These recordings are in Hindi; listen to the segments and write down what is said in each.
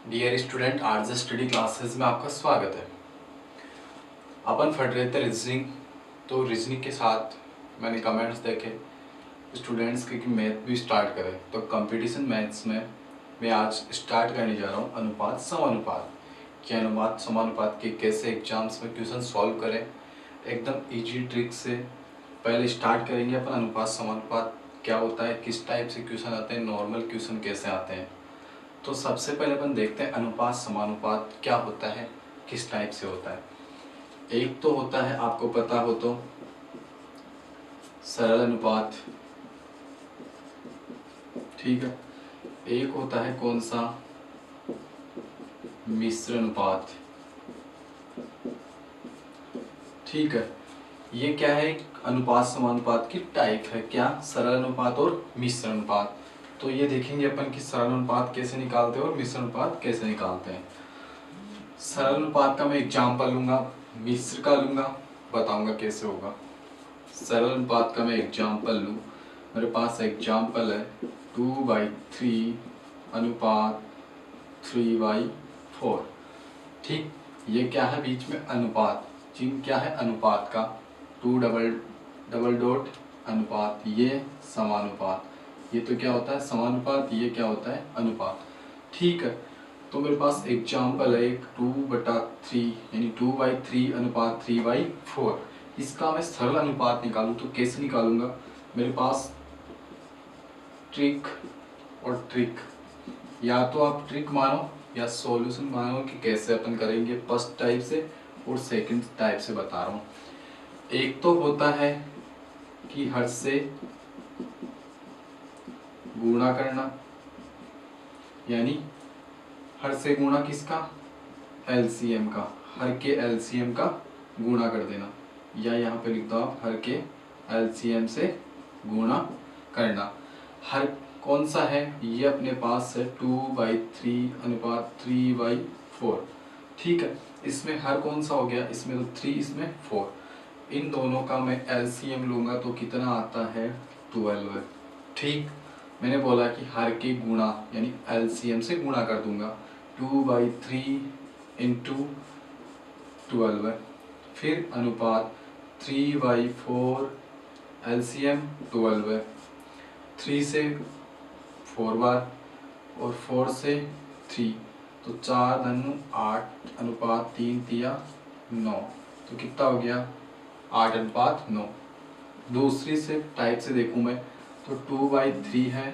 डियर स्टूडेंट, आज स्टडी क्लासेस में आपका स्वागत है। अपन पढ़ रहे थे रीजनिंग। तो रीजनिंग के साथ मैंने कमेंट्स देखे स्टूडेंट्स के कि मैथ भी स्टार्ट करें। तो कंपटीशन मैथ्स में मैं आज स्टार्ट करने जा रहा हूँ अनुपात समानुपात। कि अनुपात समानुपात के कैसे एग्जाम्स में क्वेश्चन सॉल्व करें, एकदम ईजी ट्रिक से। पहले स्टार्ट करेंगे अपन अनुपात समानुपात क्या होता है, किस टाइप से क्वेश्चन आते हैं, नॉर्मल क्वेश्चन कैसे आते हैं। तो सबसे पहले अपन देखते हैं अनुपात समानुपात क्या होता है, किस टाइप से होता है। एक तो होता है, आपको पता हो तो, सरल अनुपात, ठीक है। एक होता है कौन सा, मिश्र अनुपात, ठीक है। ये क्या है, अनुपात समानुपात की टाइप है, क्या, सरल अनुपात और मिश्र अनुपात। तो ये देखेंगे अपन कि सरल अनुपात कैसे निकालते हैं और मिश्र अनुपात कैसे निकालते हैं। सरल अनुपात का मैं एग्जाम्पल लूंगा, मिश्र का लूंगा, बताऊंगा कैसे होगा। सरल अनुपात का मैं एग्जाम्पल लूँ, मेरे पास एग्जाम्पल है 2/3 अनुपात 3/4, ठीक। ये क्या है, बीच में अनुपात, चिन्ह क्या है अनुपात का, 2 डबल डॉट अनुपात, ये समानुपात। ये तो क्या होता है समानुपात, ये क्या होता है अनुपात, ठीक है। तो मेरे पास एग्जाम्पल है एक 2/3 यानी 2/3 अनुपात 3/4। इसका मैं सरल अनुपात निकालूं तो कैसे निकालूंगा, मेरे पास ट्रिक और ट्रिक, या तो आप ट्रिक मानो या सॉल्यूशन मानो कि कैसे अपन करेंगे, फर्स्ट टाइप से और सेकंड टाइप से बता रहा हूँ। एक तो होता है कि हर से गुणा करना, यानी हर से गुणा किसका, एलसीएम का, हर के एलसीएम का गुणा कर देना, या यहाँ पे लिख दो आप हर के एलसीएम से गुणा करना। हर कौन सा है, ये अपने पास है 2/3 अनुपात 3/4, ठीक है। इसमें हर कौन सा हो गया, इसमें तो 3, इसमें 4, इन दोनों का मैं एलसीएम लूंगा तो कितना आता है 12, ठीक। मैंने बोला कि हर के गुणा यानी एलसीएम से गुणा कर दूंगा, 2/3 इंटू 12, फिर अनुपात 3/4 एलसीएम 12, 3 से 4 बार और 4 से 3, तो 4 धनु 8 अनुपात 3 तिया 9, तो कितना हो गया 8 अनुपात 9। दूसरी से टाइप से देखूं मैं तो 2/3 है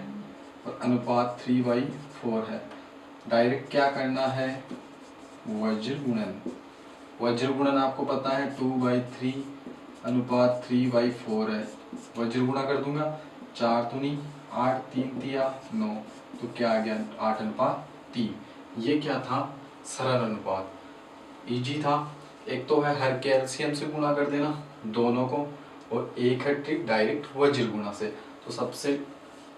और अनुपात 3/4 है। डायरेक्ट क्या करना है, वज्र गुणन। वज्र गुणन आपको पता है 2/3 अनुपात 3/4 है, वज्र गुणा कर दूंगा, 4 दूनी 8 3 तिया 9, तो क्या आ गया 8 अनुपात 3। ये क्या था, सरल अनुपात, इजी था। एक तो है हर के एलसीएम से गुणा कर देना दोनों को, और एक है ट्रिक डायरेक्ट वज्र गुणा से। तो सबसे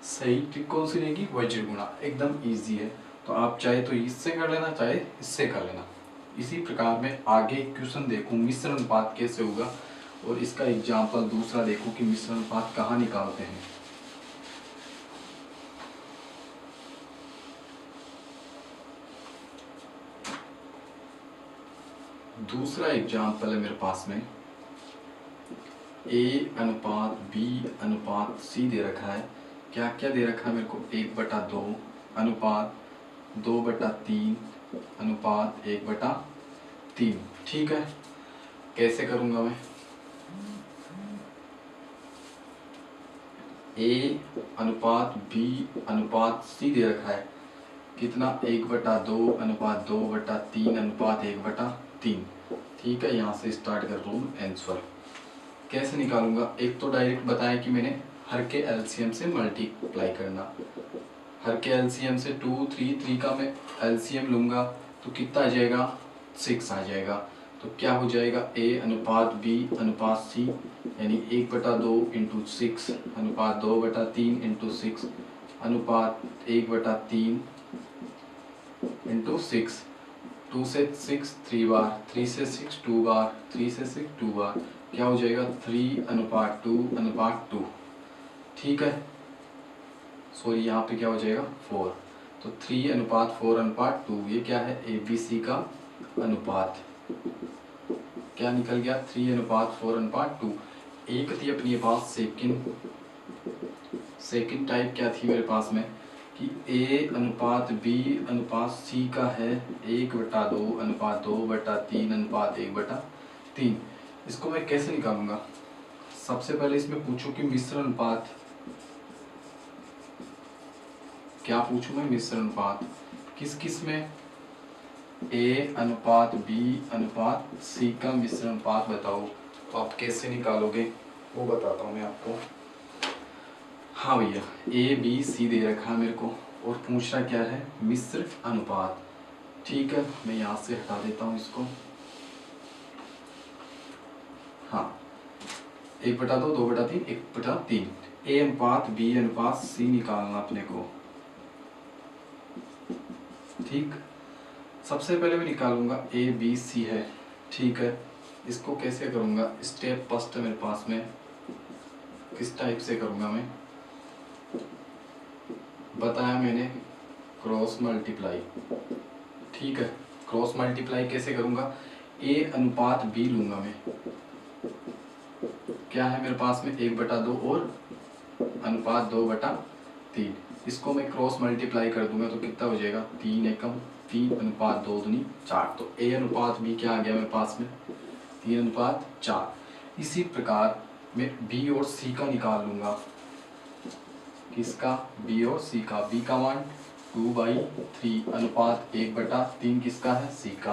सही ट्रिक कौन सी रहेगी, वज्र गुणा, एकदम इजी है। तो आप चाहे तो इससे कर लेना, चाहे इससे कर लेना। इसी प्रकार में आगे क्वेश्चन देखूं मिश्र अनुपात कैसे होगा, और इसका एग्जाम्पल दूसरा देखूं कि मिश्र अनुपात कहाँ निकालते हैं। दूसरा एग्जाम्पल है मेरे पास में, ए अनुपात बी अनुपात सी दे रखा है। क्या क्या दे रखा है मेरे को, 1/2 अनुपात 2/3 अनुपात 1/3, ठीक है। कैसे करूंगा मैं, ए अनुपात बी अनुपात सी दे रखा है, कितना 1/2 अनुपात 2/3 अनुपात 1/3, ठीक है। यहाँ से स्टार्ट कर रहा हूँ आंसर। कैसे निकालूंगा, एक तो डायरेक्ट बताया कि मैंने हर के एलसीएम से मल्टीप्लाई करना, हर के एलसीएम से 2 3 3 का मैं एलसीएम लूंगा तो कितना आ जाएगा 6 आ जाएगा। तो क्या हो जाएगा, ए अनुपात बी अनुपात सी, यानी 1/2 इंटू 6 अनुपात 2/3 इंटू 6 अनुपात 1/3 इंटू 6, 2 से 6 3 बार, 3 से 6 2 बार, 3 से 6 2 बार, क्या हो जाएगा 3/2 अनुपात 2, ठीक है। सॉरी यहाँ पे क्या हो जाएगा 4। तो 3:4:2 ये क्या है, ABC का अनुपात। क्या निकल गया, 3:4:2। एक थी अपने पास सेकंड टाइप क्या थी मेरे पास में कि A:B:C का है 1/2:2/3:1/3। इसको मैं कैसे निकालूंगा, सबसे पहले इसमें पूछूं कि मिश्र अनुपात, क्या पूछूं मैं, मिश्र अनुपात किस किस में, A:B:C का मिश्र अनुपात बताओ। तो आप कैसे निकालोगे वो बताता हूँ मैं आपको। हाँ भैया, ABC दे रखा है मेरे को और पूछ रहा क्या है, मिश्र अनुपात। ठीक है, मैं यहाँ से हटा देता हूँ इसको। हाँ, 1/2, 2/3, 1/3। A:B:C निकालना अपने को। ठीक, सबसे पहले मैं निकालूंगा ABC है। ठीक है, इसको कैसे करूंगा, स्टेप फर्स्ट मेरे पास में किस टाइप से करूंगा मैं, बताया मैंने, क्रॉस मल्टीप्लाई। ठीक है, क्रॉस मल्टीप्लाई कैसे करूंगा, A:B लूंगा मैं। क्या है मेरे पास में, 1/2 और अनुपात 2/3। इसको मैं क्रॉस मल्टीप्लाई कर दूंगा तो कितना हो जाएगा, 3:3:2:4। तो A:B क्या आ गया मेरे पास में, 3:4। इसी प्रकार मैं B और C का निकाल लूंगा। किसका, B और C का। B का मान 2/3 अनुपात 1/3 किसका है, C का।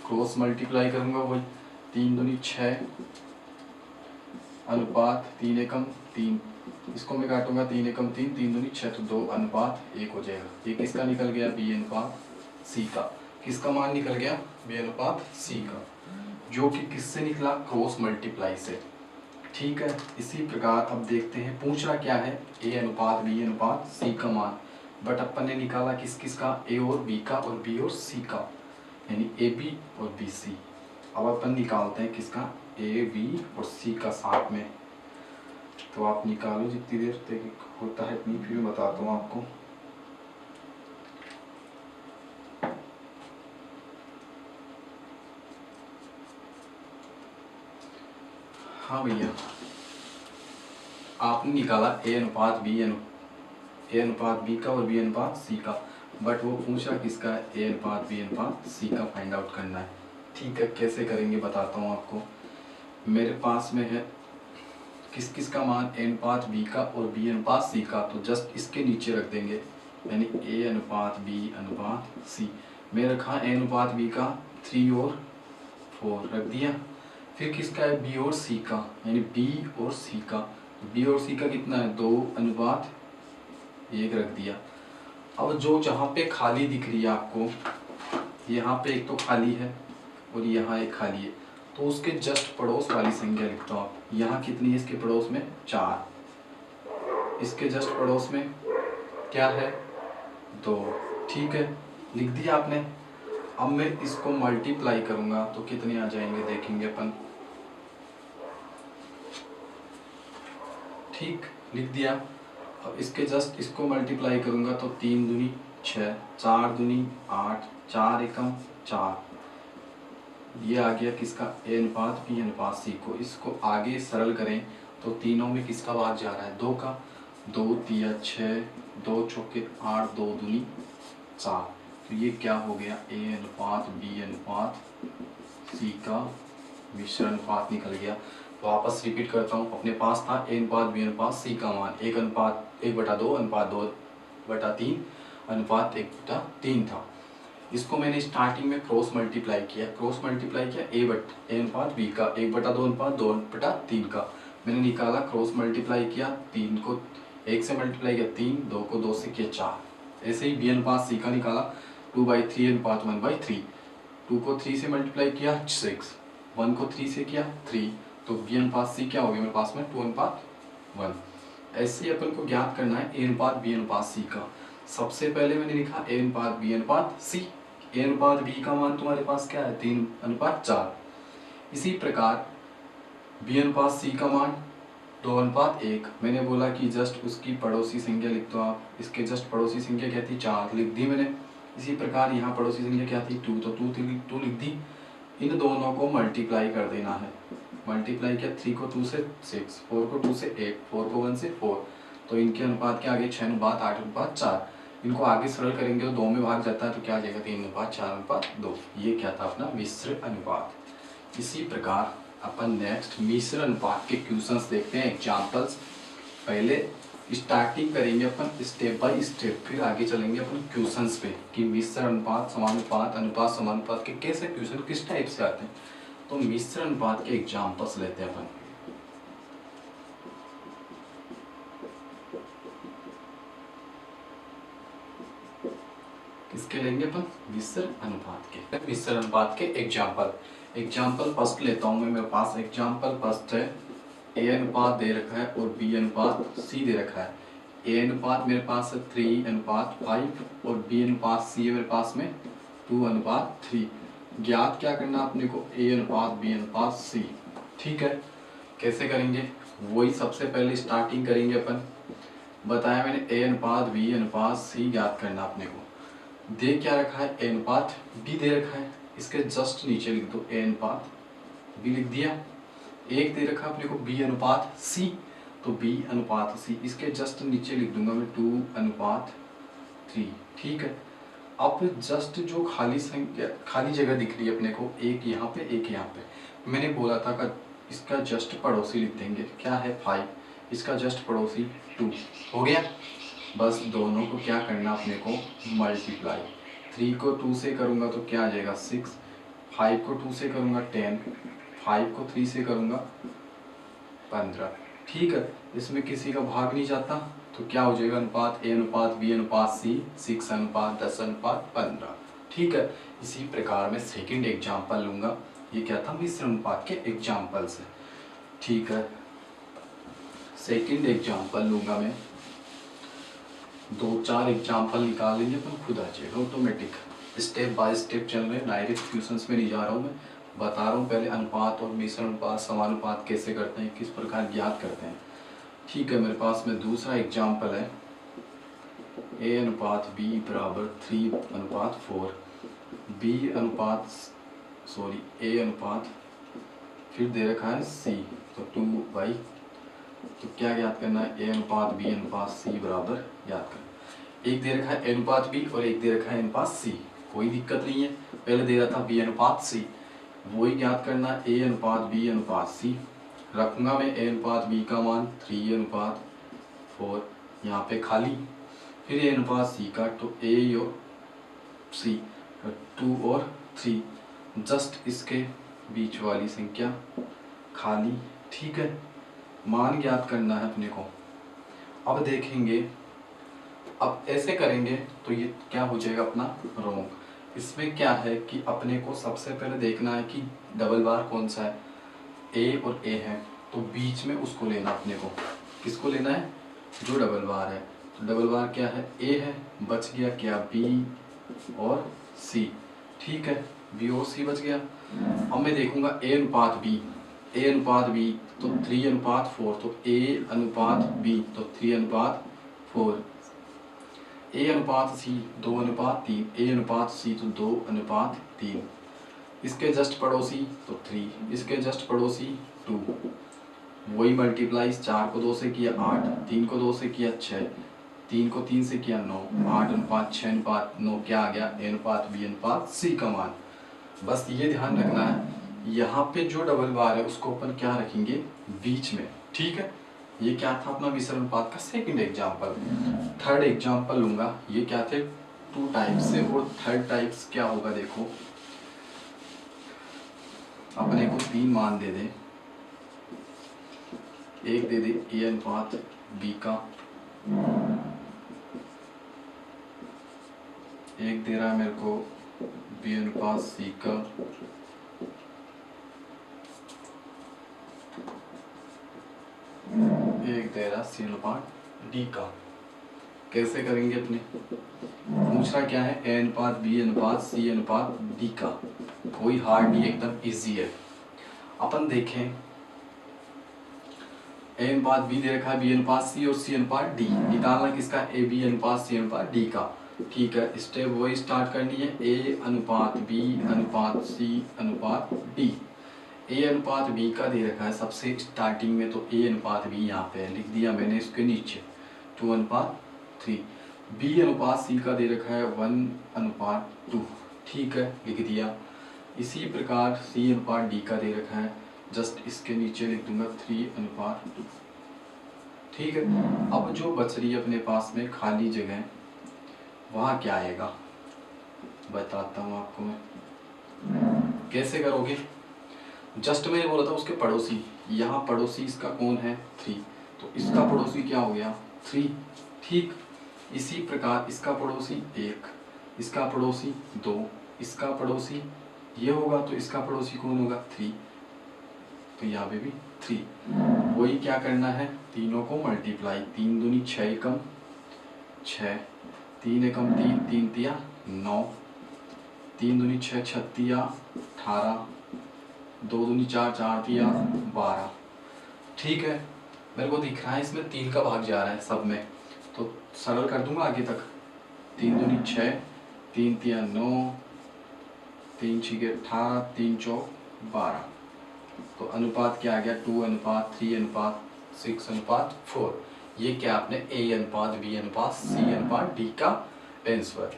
क्रॉस मल्टीप्लाई करूंगा वही, 3×2=6 अनुपात 3:1:3। इसको मैं काटूंगा, 3:1:3, 3×2=6 तो 2:1 हो जाएगा। ये किसका निकल गया, B:C का। किसका मान निकल गया, B:C का, जो कि किससे निकला, क्रॉस मल्टीप्लाई से। ठीक है, इसी प्रकार अब देखते हैं पूछ रहा क्या है, A:B:C का मान, बट अपन ने निकाला किस किस का, A और B का और B और C का, यानी AB और BC। अब अपन निकालते हैं किसका, AB और C का साथ में। तो आप निकालो जितनी देर तक होता है इतनी, फिर मैं बताता हूँ आपको। हाँ भैया, आपने निकाला A:B का और B:C का, बट वो पूछ रहा किसका है, A:B:C का फाइंड आउट करना है। ठीक है, कैसे करेंगे बताता हूँ आपको। मेरे पास में है किस किस का मान, A:B का और B:C का, तो जस्ट इसके नीचे रख देंगे, यानी A:B:C में रखा A:B का 3 और 4 रख दिया। फिर किसका है, B और C का, यानी B और C का। B और C का कितना है, 2:1 रख दिया। अब जो जहाँ पे खाली दिख रही है आपको, यहाँ पे एक तो खाली है और यहाँ एक खाली है, तो उसके जस्ट पड़ोस वाली संख्या लिखता हूँ आप। यहाँ कितनी है इसके पड़ोस में, 4। इसके जस्ट पड़ोस में क्या है, 2। ठीक है, लिख दिया आपने। अब मैं इसको मल्टीप्लाई करूंगा तो कितने आ जाएंगे देखेंगे अपन। ठीक, लिख दिया। अब इसके जस्ट इसको मल्टीप्लाई करूंगा तो 3×2=6, 4×2=8, 4×1=4। ये आ गया किसका, A:B:C को। इसको आगे सरल करें तो तीनों में किसका भाग जा रहा है, 2 का। 2×3=6, 2×4=8, 2×2=4। तो ये क्या हो गया, A:B:C का मिश्र अनुपात निकल गया। वापस रिपीट करता हूँ, अपने पास था A:B:C का मान 1/2:2/3 था। इसको मैंने स्टार्टिंग में क्रॉस मल्टीप्लाई किया A:B का 1/2:2/3 का मैंने निकाला, क्रॉस मल्टीप्लाई किया, 3 को 1 से मल्टीप्लाई किया 3, 2 को 2 से किया 4। ऐसे ही B:C का निकाला 2/3 2 को 3 से मल्टीप्लाई किया 6, 1 को 3 से किया 3, तो B:C क्या हो गया मेरे पास में, 2:1। ऐसे ही अपन को ज्ञात करना है A:B:C का। सबसे पहले मैंने लिखा A:B:C। A:B का मान तुम्हारे पास क्या है, 3:4। इसी प्रकार B:C का मान 2:1। मैंने बोला कि जस्ट उसकी पड़ोसी संख्या लिख दो आप, इसके जस्ट पड़ोसी संख्या क्या थी 4, लिख दी मैंने। इसी प्रकार यहाँ पड़ोसी संख्या क्या थी 2, तो 2 लिख दी। इन दोनों को मल्टीप्लाई कर देना है। मल्टीप्लाई किया 3 को 2 से 6, 4 को 2 से 8, 4 को 1 से 4, तो इनके अनुपात के आगे 6:8:4। इनको आगे सरल करेंगे तो 2 में भाग जाता है, तो क्या आ जाएगा 3:4:2। ये क्या था अपना मिश्र अनुपात। इसी प्रकार अपन नेक्स्ट मिश्र अनुपात के क्वेश्चंस देखते हैं, एग्जांपल्स। पहले स्टार्टिंग करेंगे अपन स्टेप बाय स्टेप, फिर आगे चलेंगे अपन क्वेश्चंस पे कि मिश्र अनुपात, समानुपात, अनुपात समानुपात के कैसे क्वेश्चन किस टाइप से आते हैं। तो मिश्र अनुपात के एग्जांपल्स लेते हैं अपन। किसके लेंगे अपन? मिश्र अनुपात के। मिश्र अनुपात के एग्जांपल फर्स्ट लेता हूं मैं। मेरे पास एग्जांपल फर्स्ट है, ए अनुपात दे रखा है और बी अनुपात सी दे रखा है। ए अनुपात मेरे पास है 3:5 और बी अनुपात सी है मेरे पास में 2:3। ज्ञात क्या करना अपने को? ए अनुपात बी अनुपात सी। ठीक है, कैसे करेंगे? वही सबसे पहले स्टार्टिंग करेंगे अपन। बताया मैंने ए अनुपात बी अनुपात सी ज्ञात करना अपने को। दे क्या रखा है? ए अनुपात बी दे रखा है, इसके जस्ट नीचे लिख दो ए अनुपात बी, लिख दिया। एक दे रखा अपने को बी अनुपात सी, तो बी अनुपात सी, इसके जस्ट नीचे लिख दूंगा मैं 2:3। ठीक है, अब जस्ट जो खाली संख्या, खाली जगह दिख रही है अपने को, एक यहाँ पे एक यहाँ पे, मैंने बोला था कि इसका जस्ट पड़ोसी लिख देंगे। क्या है? 5, इसका जस्ट पड़ोसी 2। हो गया। बस दोनों को क्या करना अपने को? मल्टीप्लाई। 3 को 2 से करूँगा तो क्या आ जाएगा 6, 5 को 2 से करूँगा 10, 5 को 3 से करूँगा 15। ठीक है, इसमें किसी का भाग नहीं जाता, तो क्या हो जाएगा? अनुपात ए अनुपात बी अनुपात सी 6:10:15। ठीक है, इसी प्रकार मैं सेकंड एग्जाम्पल लूँगा। ये क्या था? मिश्र अनुपात के एग्जाम्पल से। ठीक है, सेकंड एग्जाम्पल लूँगा मैं। 2-4 एग्जाम्पल निकाल लेंगे अपन, खुद आ जाएगा ऑटोमेटिक। स्टेप बाय स्टेप चल रहे हैं, डायरेक्ट क्वेश्चंस में नहीं जा रहा हूँ मैं, बता रहा हूँ पहले अनुपात और मिश्र अनुपात समानुपात कैसे करते हैं, किस प्रकार ज्ञात करते हैं। ठीक है, मेरे पास में दूसरा एग्जाम्पल है, ए अनुपात बी बराबर 3:4, बी अनुपात ए अनुपात फिर दे रखा है सी, तो 2/, तो क्या ज्ञात करना है? ए अनुपात बी अनुपात सी बराबर ज्ञात करना। एक दे रखा है ए अनुपात बी और एक दे रखा है अनुपात सी, कोई दिक्कत नहीं है। पहले दे रहा था बी अनुपात सी, वही ज्ञात करना है। ए अनुपात बी अनुपात सी रखूंगा मैं। ए अनुपात बी का मान 3:4, यहाँ पे खाली। फिर ए अनुपात सी का, तो ए और सी 2 और 3, जस्ट इसके बीच वाली संख्या खाली। ठीक है, मान ज्ञात करना है अपने को। अब देखेंगे, अब ऐसे करेंगे तो ये क्या हो जाएगा अपना? रोंग। इसमें क्या है कि अपने को सबसे पहले देखना है कि डबल बार कौन सा है। ए और ए है, तो बीच में उसको लेना अपने को। किसको लेना है? जो डबल बार है। तो डबल बार क्या है? ए है, बच गया क्या? बी और सी। ठीक है, बी और सी बच गया। अब मैं देखूंगा ए अनुपात बी, ए अनुपात बी तो 3:4, तो ए अनुपात बी तो 3:4, ए अनुपात सी 2:3, ए अनुपात सी तो 2:3, इसके जस्ट पड़ोसी तो 3, इसके जस्ट पड़ोसी 2, वही मल्टीप्लाई। 4 को 2 से किया 8, 3 को 2 से किया 6, 3 को 3 से किया 9, 8:6:9, क्या आ गया? ए अनुपात बी अनुपात सी का मान। बस ये ध्यान रखना है, यहाँ पे जो डबल बार है उसको अपन क्या रखेंगे? बीच में। ठीक है, ये क्या था अपना मिश्र अनुपात का सेकंड एग्जाम्पल। थर्ड एग्जाम्पल लूंगा। ये क्या थे? 2 टाइप्स से, और थर्ड टाइप्स क्या होगा? देखो, अपने को 3 मान दे दे। एक दे दे ए अनुपात बी का, एक दे रहा है मेरे को बी अनुपात सी का, एक दे रहा सी अनुपात डी का। कैसे करेंगे अपने? पूछ रहा क्या है? ए अनुपात बी अनुपात सी अनुपात डी का। कोई हार्ड नहीं, एकदम इजी है। अपन देखें, ए अनुपात बी दे रखा है, बी अनुपात सी और सी अनुपात डी। निकालना किसका, ए बी अनुपात सी अनुपात डी का। ठीक है, स्टेप वही स्टार्ट करनी है, ए अनुपात बी अनुपात सी अनुपात डी। ए अनुपात बी का दे रखा है सबसे स्टार्टिंग में, तो ए अनुपात बी यहाँ पे लिख दिया मैंने इसके नीचे 2 अनुपात 3। बी अनुपात सी का दे रखा है 1 अनुपात 2। ठीक है, लिख दिया। इसी प्रकार सी अनुपात डी का दे रखा है, जस्ट इसके नीचे लिख दूंगा 3 अनुपात 2। ठीक है, अब जो बच रही है अपने पास में खाली जगह, वहाँ क्या आएगा बताता हूँ आपको मैं। कैसे करोगे, जस्ट मैंने बोला था उसके पड़ोसी, यहाँ पड़ोसी इसका कौन है 3, तो इसका पड़ोसी क्या हो गया 3। ठीक, इसी प्रकार इसका पड़ोसी 1, इसका पड़ोसी 2, इसका पड़ोसी ये होगा, तो इसका पड़ोसी कौन होगा 3, तो यहाँ पे भी 3। वही क्या करना है, तीनों को मल्टीप्लाई, 3 दूनी 6 एकम 6, 3 एकम 3, 3 तिया 9, 3 दूनी 6, 6 तिया 18, 2 दूनी 4, 4 तिया 12। ठीक है, मेरे को दिख रहा है इसमें 3 का भाग जा रहा है सब में, तो सरल कर दूंगा आगे तक। 3 दूनी 6, 3 तिया 9, 3 छिके 18, 3 चौक 12। तो अनुपात क्या आ गया 2 अनुपात 3 अनुपात 6 अनुपात 4। ये क्या आपने ए अनुपात बी अनुपात सी अनुपात डी का आंसर।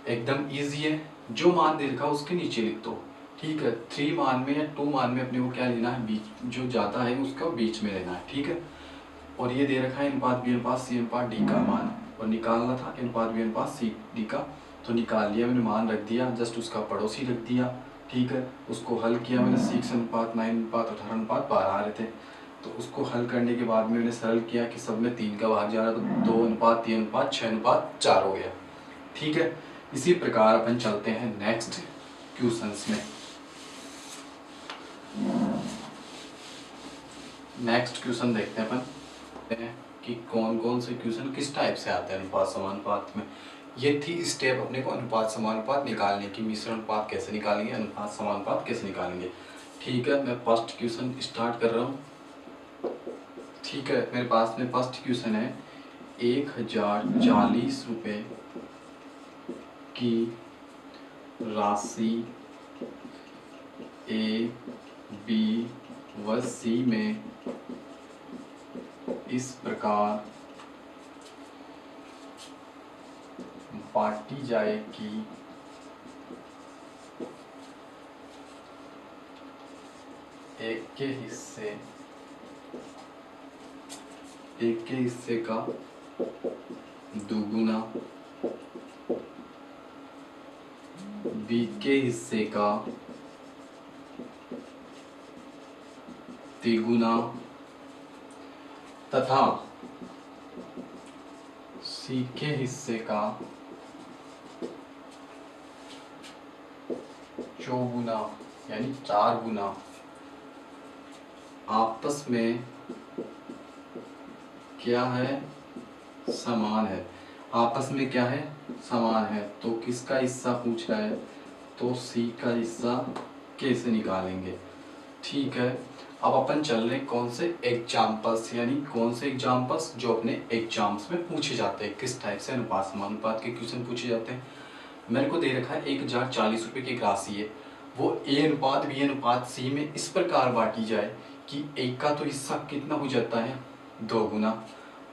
एकदम इजी है, जो मान दे रखा है उसके नीचे लिख दो। ठीक है, 3 मान में या 2 मान में अपने को क्या लेना है, बीच जो जाता है उसका बीच में लेना है। ठीक है, और ये दे रखा है अनुपात बी अनुपात सी अनुपात डी का मान, और निकालना था अनुपात बी अनुपात सी डी का, तो निकाल लिया मैंने, मान रख दिया, जस्ट उसका पड़ोसी रख दिया। ठीक है, उसको हल किया मैंने, 6 अनुपात 9 अनुपात 18 अनुपात 12 आ रहे थे, तो उसको हल करने के बाद में मैंने सरल किया कि सब में 3 का भाग जा रहा, तो 2 अनुपात 3 अनुपात 6 अनुपात 4 हो गया। ठीक है, इसी प्रकार अपन चलते हैं नेक्स्ट क्वेश्चंस में। नेक्स्ट क्वेश्चन देखते हैं अपन कि कौन कौन से क्वेश्चन किस टाइप से आते हैं अनुपात समानुपात में। ये थी स्टेप अपने को अनुपात समानुपात निकालने की, मिश्रण अनुपात कैसे निकालेंगे, अनुपात समानुपात कैसे निकालेंगे। ठीक है, मैं फर्स्ट क्वेश्चन स्टार्ट कर रहा हूँ। ठीक है, मेरे पास में फर्स्ट क्वेश्चन है, 1040 रुपये की राशि ए बी व सी में इस प्रकार बांटी जाए कि एक के हिस्से का दुगुना, बी के हिस्से का तिगुना तथा सी के हिस्से का चौगुना यानी 4 गुना आपस में क्या है, समान है। आपस में क्या है, समान है। तो किसका हिस्सा पूछ रहा है, तो सी का हिस्सा कैसे निकालेंगे। ठीक है, अब अपन चल रहे कौन से एग्जाम्पल्स, यानी कौन से एग्जाम्पल्स जो अपने एग्जाम्स में पूछे जाते हैं, किस टाइप से अनुपात समानुपात के क्वेश्चन पूछे जाते हैं। मेरे को दे रखा है 1040 रुपये की राशि है, वो ए अनुपात बी अनुपात सी में इस प्रकार बांटी जाए कि एक का तो हिस्सा कितना हो जाता है 2 गुना,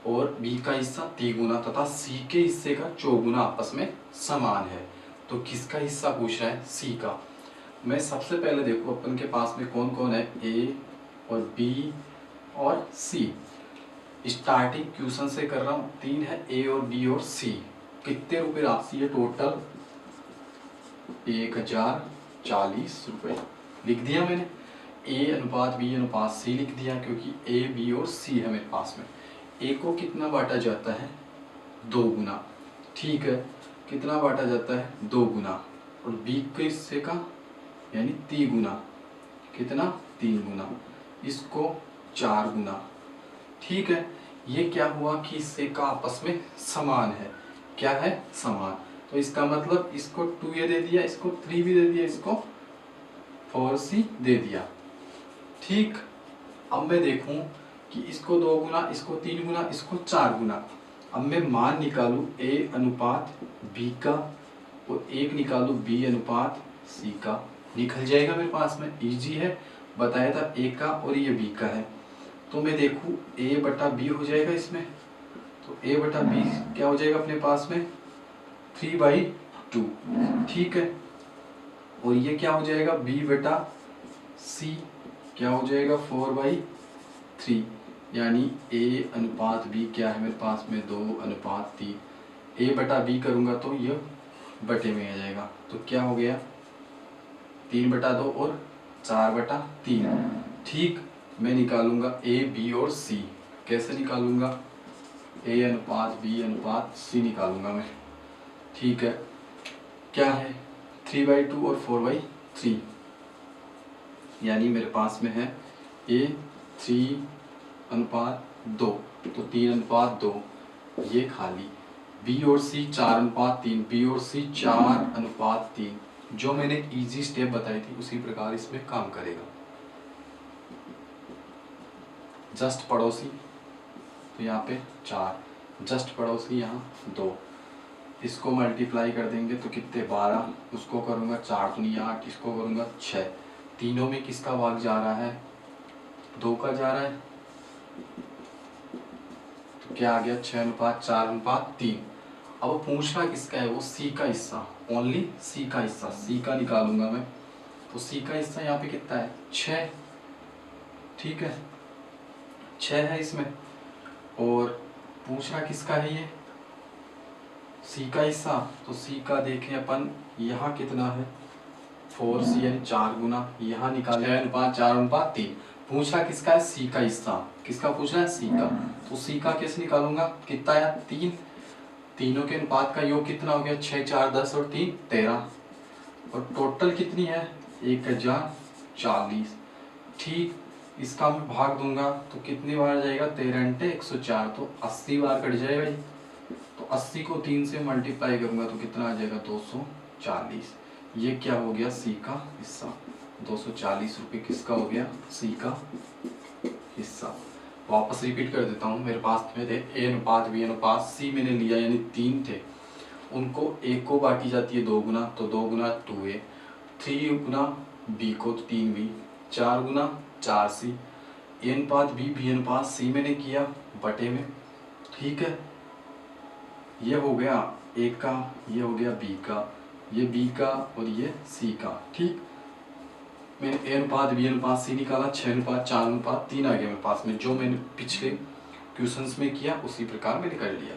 और बी का हिस्सा 3 गुना तथा सी के हिस्से का 4 गुना आपस में समान है। तो किसका हिस्सा पूछ रहा है, सी का। मैं सबसे पहले देखो अपन के पास में कौन कौन है, ए और बी और सी। स्टार्टिंग क्वेश्चन से कर रहा हूँ, 3 है ए और बी और सी। कितने रुपए राशि है टोटल, 1040 रुपये लिख दिया मैंने। ए अनुपात बी अनुपात सी लिख दिया, क्योंकि ए बी और सी है मेरे पास में। ए को कितना बांटा जाता है 2 गुना। ठीक है, कितना बांटा जाता है 2 गुना, और बी के हिस्से का यानी 3 गुना, कितना 3 गुना, इसको 4 गुना। ठीक है, ये क्या हुआ कि हिस्से का आपस में समान है। क्या है, समान। तो इसका मतलब इसको 2 ये दे दिया, इसको 3 भी दे दिया, इसको 4C दे दिया। ठीक, अब मैं देखूं कि इसको 2 गुना, इसको 3 गुना, इसको 4 गुना। अब मैं मान निकालूं A अनुपात B का और 1 निकालूं B अनुपात C का, निकल जाएगा मेरे पास में, इजी है। बताया था A का और ये B का है, तो मैं देखूं A बटा B हो जाएगा इसमें, तो A बटा B क्या हो जाएगा अपने पास में 3/2, ठीक है। और ये क्या हो जाएगा B बटा C क्या हो जाएगा 4/3, यानी A अनुपात B क्या है मेरे पास में 2/3। A बटा B करूँगा तो ये बटे में आ जाएगा, तो क्या हो गया 3/2 और 4/3, ठीक। मैं निकालूंगा A B और C, कैसे निकालूंगा A अनुपात B अनुपात C निकालूंगा मैं, ठीक है। क्या है 3/2 और 4/3, यानी मेरे पास में है A 3/2 तो 3/2, ये खाली B और C 4/3, B और C 4/3, जो मैंने इजी स्टेप बताई थी उसी प्रकार इसमें काम करेगा। जस्ट पड़ोसी तो यहाँ पे 4, जस्ट पड़ोसी यहाँ 2, इसको मल्टीप्लाई कर देंगे तो कितने 12, उसको करूँगा 4 दूनी 8, इसको करूँगा 6, तीनों में किसका भाग जा रहा है 2 का जा रहा है, तो क्या आ गया 6/4/3। अब पूछना किसका है वो C का हिस्सा, ओनली C का हिस्सा, C का निकालूंगा मैं, तो C का हिस्सा यहाँ पे कितना है 6, ठीक है 6 है इसमें। और पूछना किसका है ये C का हिस्सा, तो C का देखें अपन यहाँ कितना है 4C यानी 4 गुना, यहाँ निकाले 6/4/3। पूछना किसका है C का हिस्सा, किसका पूछना है C का, तो C का कैसे निकालूंगा, कितना है 3, तीनों के अनुपात का योग कितना हो गया 6 4 10 और 3 13, और टोटल कितनी है 1040, ठीक। इसका मैं भाग दूंगा तो कितनी बार जाएगा 13×104, तो 80 बार कट जाएगा ये, तो 80 को 3 से मल्टीप्लाई करूंगा तो कितना आ जाएगा 240, ये क्या हो गया C का हिस्सा, 240 रुपये किसका हो गया C का हिस्सा। वापस रिपीट कर देता हूँ, मेरे पास में थे A अनुपात B अनुपात C मैंने लिया, यानी 3 थे, उनको A को बांटी जाती है 2 गुना, तो 2 गुना 2A, 3 गुना B को तो 3B, 4 गुना 4C, A अनुपात B अनुपात C मैंने किया बटे में, ठीक है। ये हो गया A का, ये हो गया B का, ये B का और ये C का, ठीक। मैंने A अनुपात B अनुपात C निकाला, 6/4/3 आ गया मेरे पास में, जो मैंने पिछले क्वेश्चंस में किया उसी प्रकार मैंने कर लिया।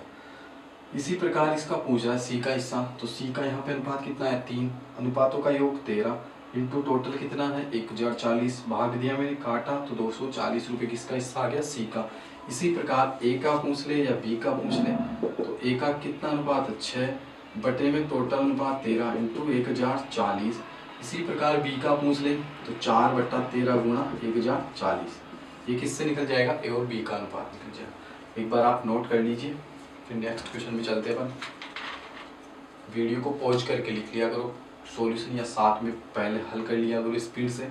इसी प्रकार इसका पूछ रहा है C का हिस्सा, तो C का यहाँ पे अनुपात कितना है 3, अनुपातों का योग 13, इंटू टोटल कितना है 1040, भाग दिया मैंने काटा तो 240 रुपये किसका हिस्सा आ गया C का। इसी प्रकार A का पूछ ले या B का पूछ ले, तो A का कितना अनुपात है 6 बटे में टोटल अनुपात 13 इंटू 1040। इसी प्रकार B का पूछ ले तो 4/13 गुणा 1040, ये किससे निकल जाएगा A और B का अनुपात निकल जाएगा। एक बार आप नोट कर लीजिए, फिर नेक्स्ट क्वेश्चन में चलते हैं अपन। वीडियो को पॉज करके लिख लिया करो सॉल्यूशन, या साथ में पहले हल कर लिया करो स्पीड से।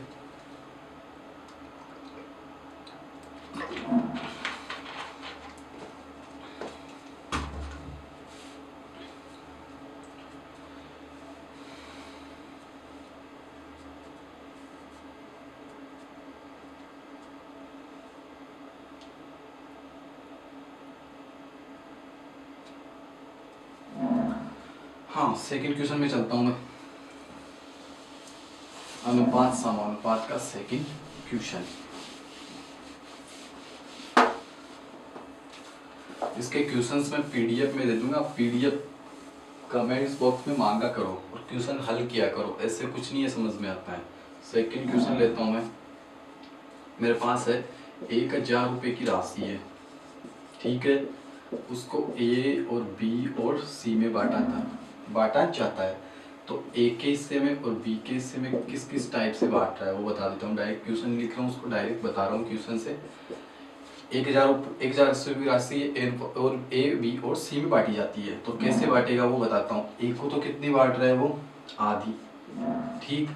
हाँ, सेकंड क्वेश्चन में चलता हूँ मैं, अनुपात समानुपात का सेकंड क्वेश्चन। इसके क्वेश्चंस में पीडीएफ में दे दूंगा, पीडीएफ कमेंट्स बॉक्स में मांगा करो और क्वेश्चन हल किया करो, ऐसे कुछ नहीं है समझ में आता है। सेकंड क्वेश्चन लेता हूँ मैं, मेरे पास है 1000 रुपये की राशि है, ठीक है, उसको A और B और C में बांटा जाता है, तो A के हिस्से में और B के हिस्से में किस किस टाइप से बांट रहा है वो बता देता हूँ। डायरेक्ट क्वेश्चन लिख रहा हूँ, उसको डायरेक्ट बता रहा हूँ क्वेश्चन से। 1000 की राशि और A B और C में बांटी जाती है, तो कैसे बांटेगा वो बताता हूँ। A को तो कितनी बांट रहा है वो आधी, ठीक।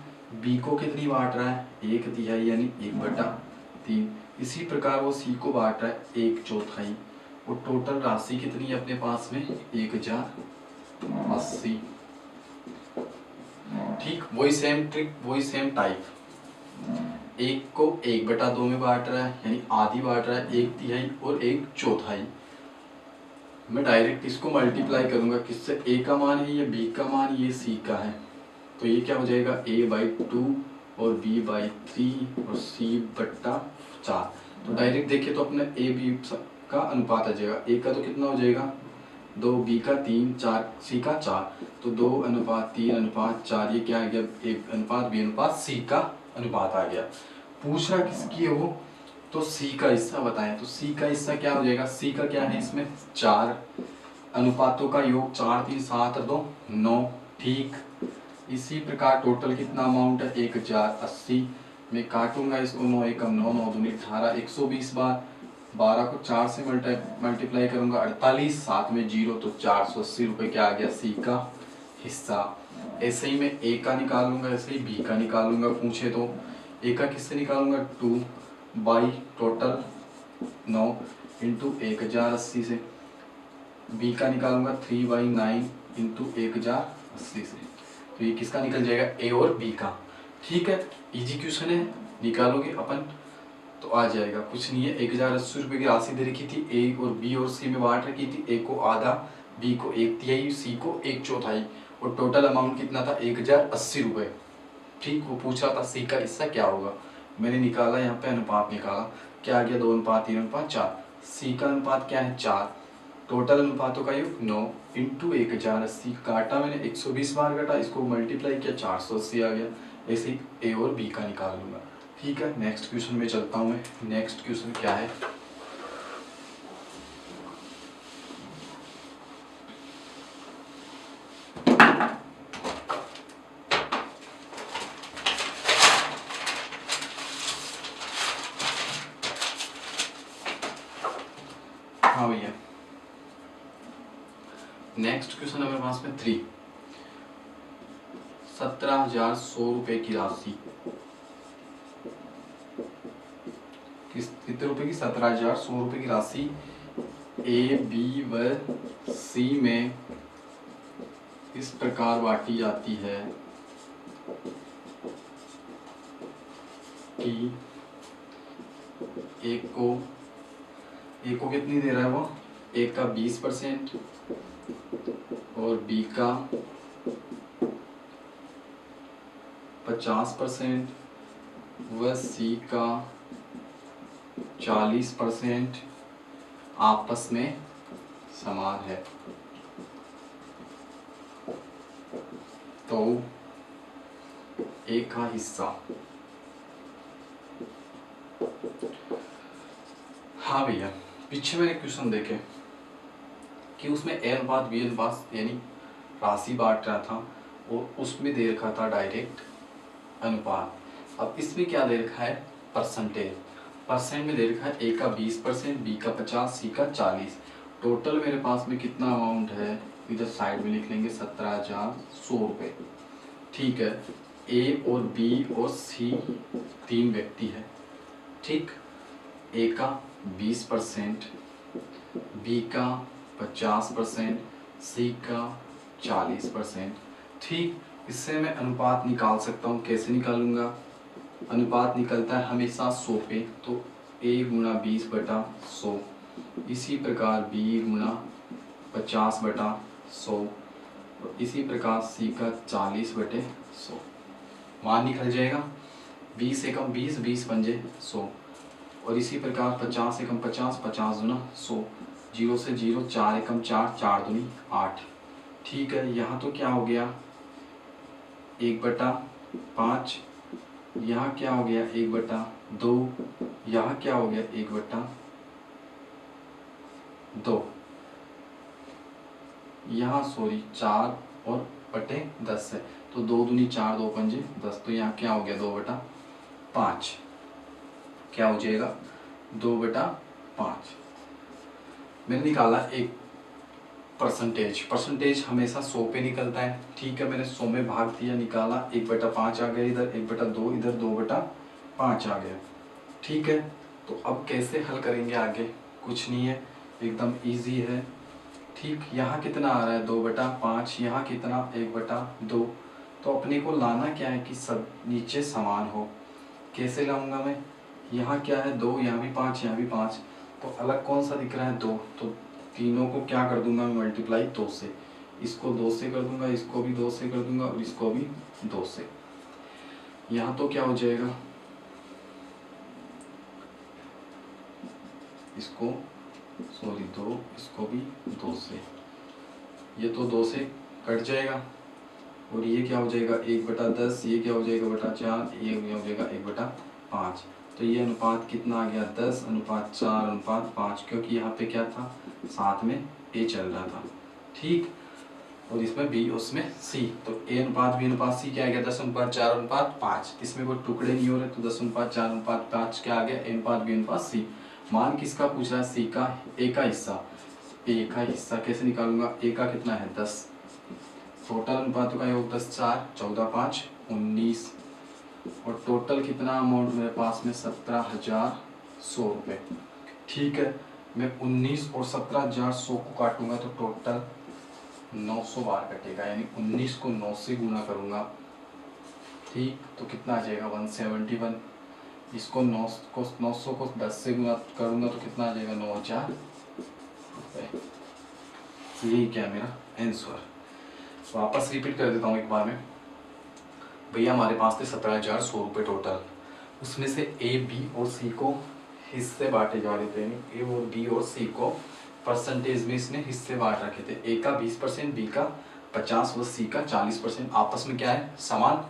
B को कितनी बांट रहा है 1/3 यानी 1/2, 3। इसी प्रकार वो सी को बांट रहा है 1/4। और टोटल राशि कितनी है अपने पास में 1080। ठीक, वही सेम ट्रिक, वही सेम टाइप। 1 को 1/2 में बांट रहा है, यानी आधी बांट रहा है, 1/3 और 1/4। मैं डायरेक्ट इसको मल्टीप्लाई करूंगा किससे, ए का मान है ये, बी का मान ये सी का है, तो ये क्या हो जाएगा a/2 और b/3 और c/4। तो डायरेक्ट देखिए तो अपने ए बी का अनुपात आ जाएगा। ए का तो कितना हो जाएगा 2, बी का 3, 4, सी का 4, तो 2:3:4। ये क्या आ गया, a/b/c का अनुपात आ गया। पूछ रहा किसकी है वो, तो सी का हिस्सा बताएं। तो सी का हिस्सा क्या हो जाएगा, सी का क्या है इसमें 4, अनुपातों का योग 4, 3, 7 और 2, 9। ठीक, इसी प्रकार टोटल कितना अमाउंट है 1080। मैं काटूंगा इसको, 9 एकम 9, 9 दूनी 18, 120 बार। 12 को 4 से मल्टीप्लाई करूंगा 48, 7 में 0, तो 480 रुपये क्या आ गया सी का हिस्सा। ऐसे ही मैं ए का निकालूंगा, ऐसे ही बी का निकालूंगा। पूछे तो ए का किससे निकालूंगा 2 बाई टोटल 9 इंटू 1080 से। बी का निकालूंगा 3/9 इंटू 1080 से। तो ये किसका निकल जाएगा ए और बी का। ठीक है, इजी क्वेश्चन है, निकालोगे अपन तो आ जाएगा। कुछ नहीं है, 1080 रुपये की राशि दे रखी थी, ए और बी और सी में बांट रखी थी। ए को आधा, बी को 1/3, सी को 1/4, और टोटल अमाउंट कितना था 1080 रुपये। ठीक, वो पूछ रहा था सी का हिस्सा क्या होगा। मैंने निकाला, यहाँ पे अनुपात निकाला, क्या आ गया 2:3:4। सी का अनुपात क्या है 4, टोटल अनुपातों का योग 9 इंटू 1080। काटा मैंने 120 बार काटा, इसको मल्टीप्लाई किया 480 आ गया। ऐसे ही ए और बी का निकाल लूंगा। ठीक है, नेक्स्ट क्वेश्चन में चलता हूँ मैं। नेक्स्ट क्वेश्चन क्या है, हाँ भैया नेक्स्ट क्वेश्चन है मेरे पास में 3। 17,100 रुपए की राशि, कितने रुपए की 17,100 रुपए की राशि ए बी व सी में इस प्रकार बांटी जाती है कि एक को कितनी दे रहा है वो, ए का 20% और बी का 50% व सी का 40% आपस में समान है। तो ए का हिस्सा, हाँ भैया पीछे मैंने क्वेश्चन देखे कि उसमें ए अनुपात बी अनुपात यानी राशि बांट रहा था और उसमें दे रखा था डायरेक्ट अनुपात। अब इसमें क्या दे रखा है परसेंटेज, परसेंट में दे रखा है ए का 20%, बी का 50, सी का 40। टोटल मेरे पास में कितना अमाउंट है इधर साइड में लिख लेंगे 17,100 रुपये। ठीक है, ए और बी और सी 3 व्यक्ति है। ठीक, ए का 20%, बी का 50%, सी का 40%। ठीक, इससे मैं अनुपात निकाल सकता हूँ। कैसे निकालूंगा, अनुपात निकलता है हमेशा 100 पे, तो a गुणा 20/100, इसी प्रकार b गुणा 50/100 और इसी प्रकार c का 40/100। मान निकल जाएगा 20 एकम 20, 20 पंजे 100 और इसी प्रकार 50 एकम 50, 50 दूना 100, 0 से 0, 4 एकम 4, 4 दूनी 8। ठीक है, यहाँ तो क्या हो गया 1/5, यहाँ क्या हो गया 1/2, यहाँ क्या हो गया 1/2, यहाँ सॉरी 4 और बटे 10 है, तो 2 दूनी 4, 2 पंजे 10, तो यहाँ क्या हो गया 2/5। क्या हो जाएगा 2/5। मैंने निकाला एक परसेंटेज हमेशा 100 पे निकलता है। ठीक है, मैंने 100 में भाग दिया, निकाला 1/5 आ गया इधर, 1/2 इधर, 2/5 आ गया। ठीक है, तो अब कैसे हल करेंगे आगे, कुछ नहीं है, एकदम इजी है। ठीक, यहाँ कितना आ रहा है 2/5, यहाँ कितना 1/2। तो अपने को लाना क्या है कि सब नीचे समान हो। कैसे लाऊंगा मैं, यहाँ क्या है 2, यहाँ भी 5, यहाँ भी 5, तो अलग कौन सा दिख रहा है 2, तो तीनों को क्या कर दूंगा मैं मल्टीप्लाई 2 से, इसको 2 से कर दूंगा, इसको भी 2 से कर दूंगा और इसको भी 2 से। यहाँ तो क्या हो जाएगा, इसको सॉरी 2, इसको भी 2 से, ये तो 2 से कट जाएगा और ये क्या हो जाएगा 1/10, ये क्या हो जाएगा बटा 4, ये क्या हो जाएगा 1/5। तो ये अनुपात कितना आ गया 10:4:5, क्योंकि यहाँ पे क्या था साथ में ए चल रहा था। ठीक, और इसमें बी उसमें सी, तो A/B/C क्या आ गया 10:4:5। इसमें कोई टुकड़े नहीं हो रहे, तो 10:4:5 क्या आ गया A/B/C। मान किसका पूछ रहा है, सी का, ए का हिस्सा। ए का हिस्सा कैसे निकालूंगा, ए का कितना है 10, टोटल अनुपातों का योग 10:4 14:5 19, और टोटल कितना अमाउंट मेरे पास में 17,100 रुपये। ठीक है, मैं 19 और 17,100 को काटूंगा तो टोटल 900 बार कटेगा, यानी 19 को 9 से गुना करूंगा। ठीक, तो कितना आ जाएगा 171। इसको 900 को 10 से गुना करूंगा तो कितना आ जाएगा 9,000 रुपये। यही क्या मेरा आंसर। वापस रिपीट कर देता हूँ एक बार में। भैया हमारे पास थे 17,100 रुपये टोटल, उसमें से ए बी और सी को हिस्से बांटे जा रहे थे, ए और बी और सी को परसेंटेज में इसने हिस्से बांट रखे थे। ए का 20%, बी का 50% व सी का 40%, आपस में क्या है समान,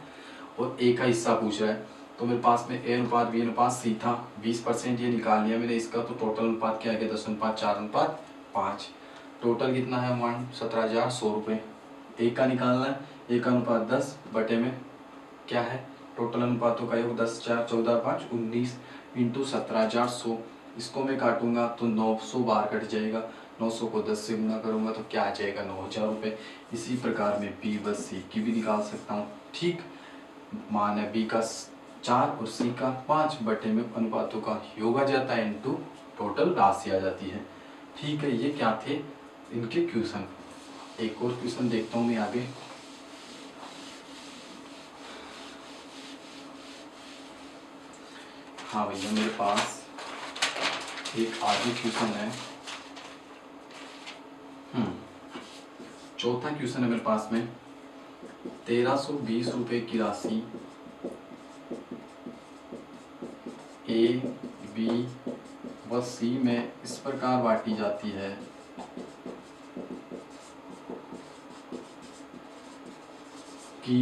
और ए का हिस्सा पूछ रहा है। तो मेरे पास में A/B/C था, 20% ये निकाल लिया मैंने इसका, तो टोटल अनुपात क्या आ गया 10:4:5। टोटल कितना है अमाउंट 17,100 रुपये। ए का निकालना है, ए का अनुपात 10 बटे में क्या है टोटल अनुपातों का योग 10:4 14:5 19 इंटू 17,100। इसको मैं काटूंगा तो 900 बार कट जाएगा, 900 को 10 से गुना करूंगा तो क्या आ जाएगा 9,000 रुपये। इसी प्रकार में बी व सी की भी निकाल सकता हूँ। ठीक, मान है बी का 4 और सी का 5 बटे में अनुपातों का योग आ जाता है इंटू टोटल राशि आ जाती है। ठीक है, ये क्या थे इनके क्वेश्चन। एक और क्वेश्चन देखता हूँ मैं आगे। हाँ भैया, मेरे पास एक आगे क्वेश्चन है। चौथा क्वेश्चन है मेरे पास में। 1,320 रुपये की राशि ए बी व सी में इस प्रकार बांटी जाती है कि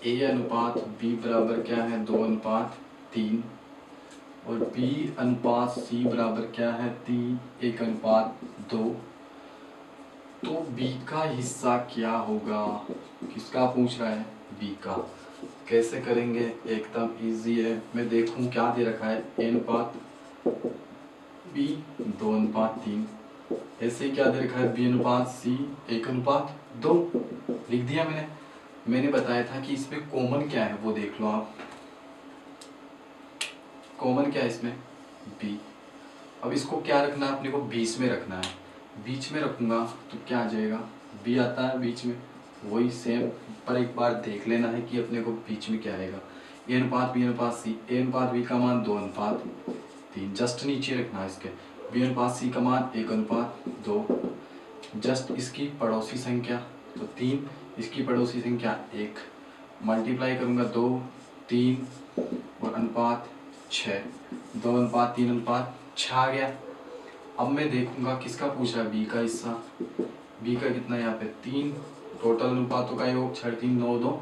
ए अनुपात बी बराबर क्या है 2:3 और बी अनुपात सी बराबर क्या है 1:2। तो बी का हिस्सा क्या होगा, किसका पूछ रहा है, बी का। कैसे करेंगे, एकदम इजी है। मैं देखूं क्या दे रखा है, A/B 2:3, ऐसे ही क्या दे रखा है B/C 1:2 लिख दिया मैंने बताया था कि इसमें कॉमन क्या है वो देख लो आप। कॉमन क्या है इसमें, B। अब इसको क्या रखना है अपने को, बीच में रखना है। बीच में रखूंगा तो क्या आ जाएगा, B आता है बीच में, वही सेम, पर एक बार देख लेना है कि अपने को बीच में क्या आएगा। A/B/C, A/B का मान 2:3, जस्ट नीचे रखना है इसके। B/C का मान 1:2, जस्ट इसकी पड़ोसी संख्या तो 3, इसकी पड़ोसी संख्या 1, मल्टीप्लाई करूंगा 2 3 और अनुपात 6, 2:3:6 आ गया। अब मैं देखूंगा किसका पूछा है, बी का हिस्सा। बी का कितना है यहाँ पे 3, टोटल अनुपातों का योग 6 3 9 2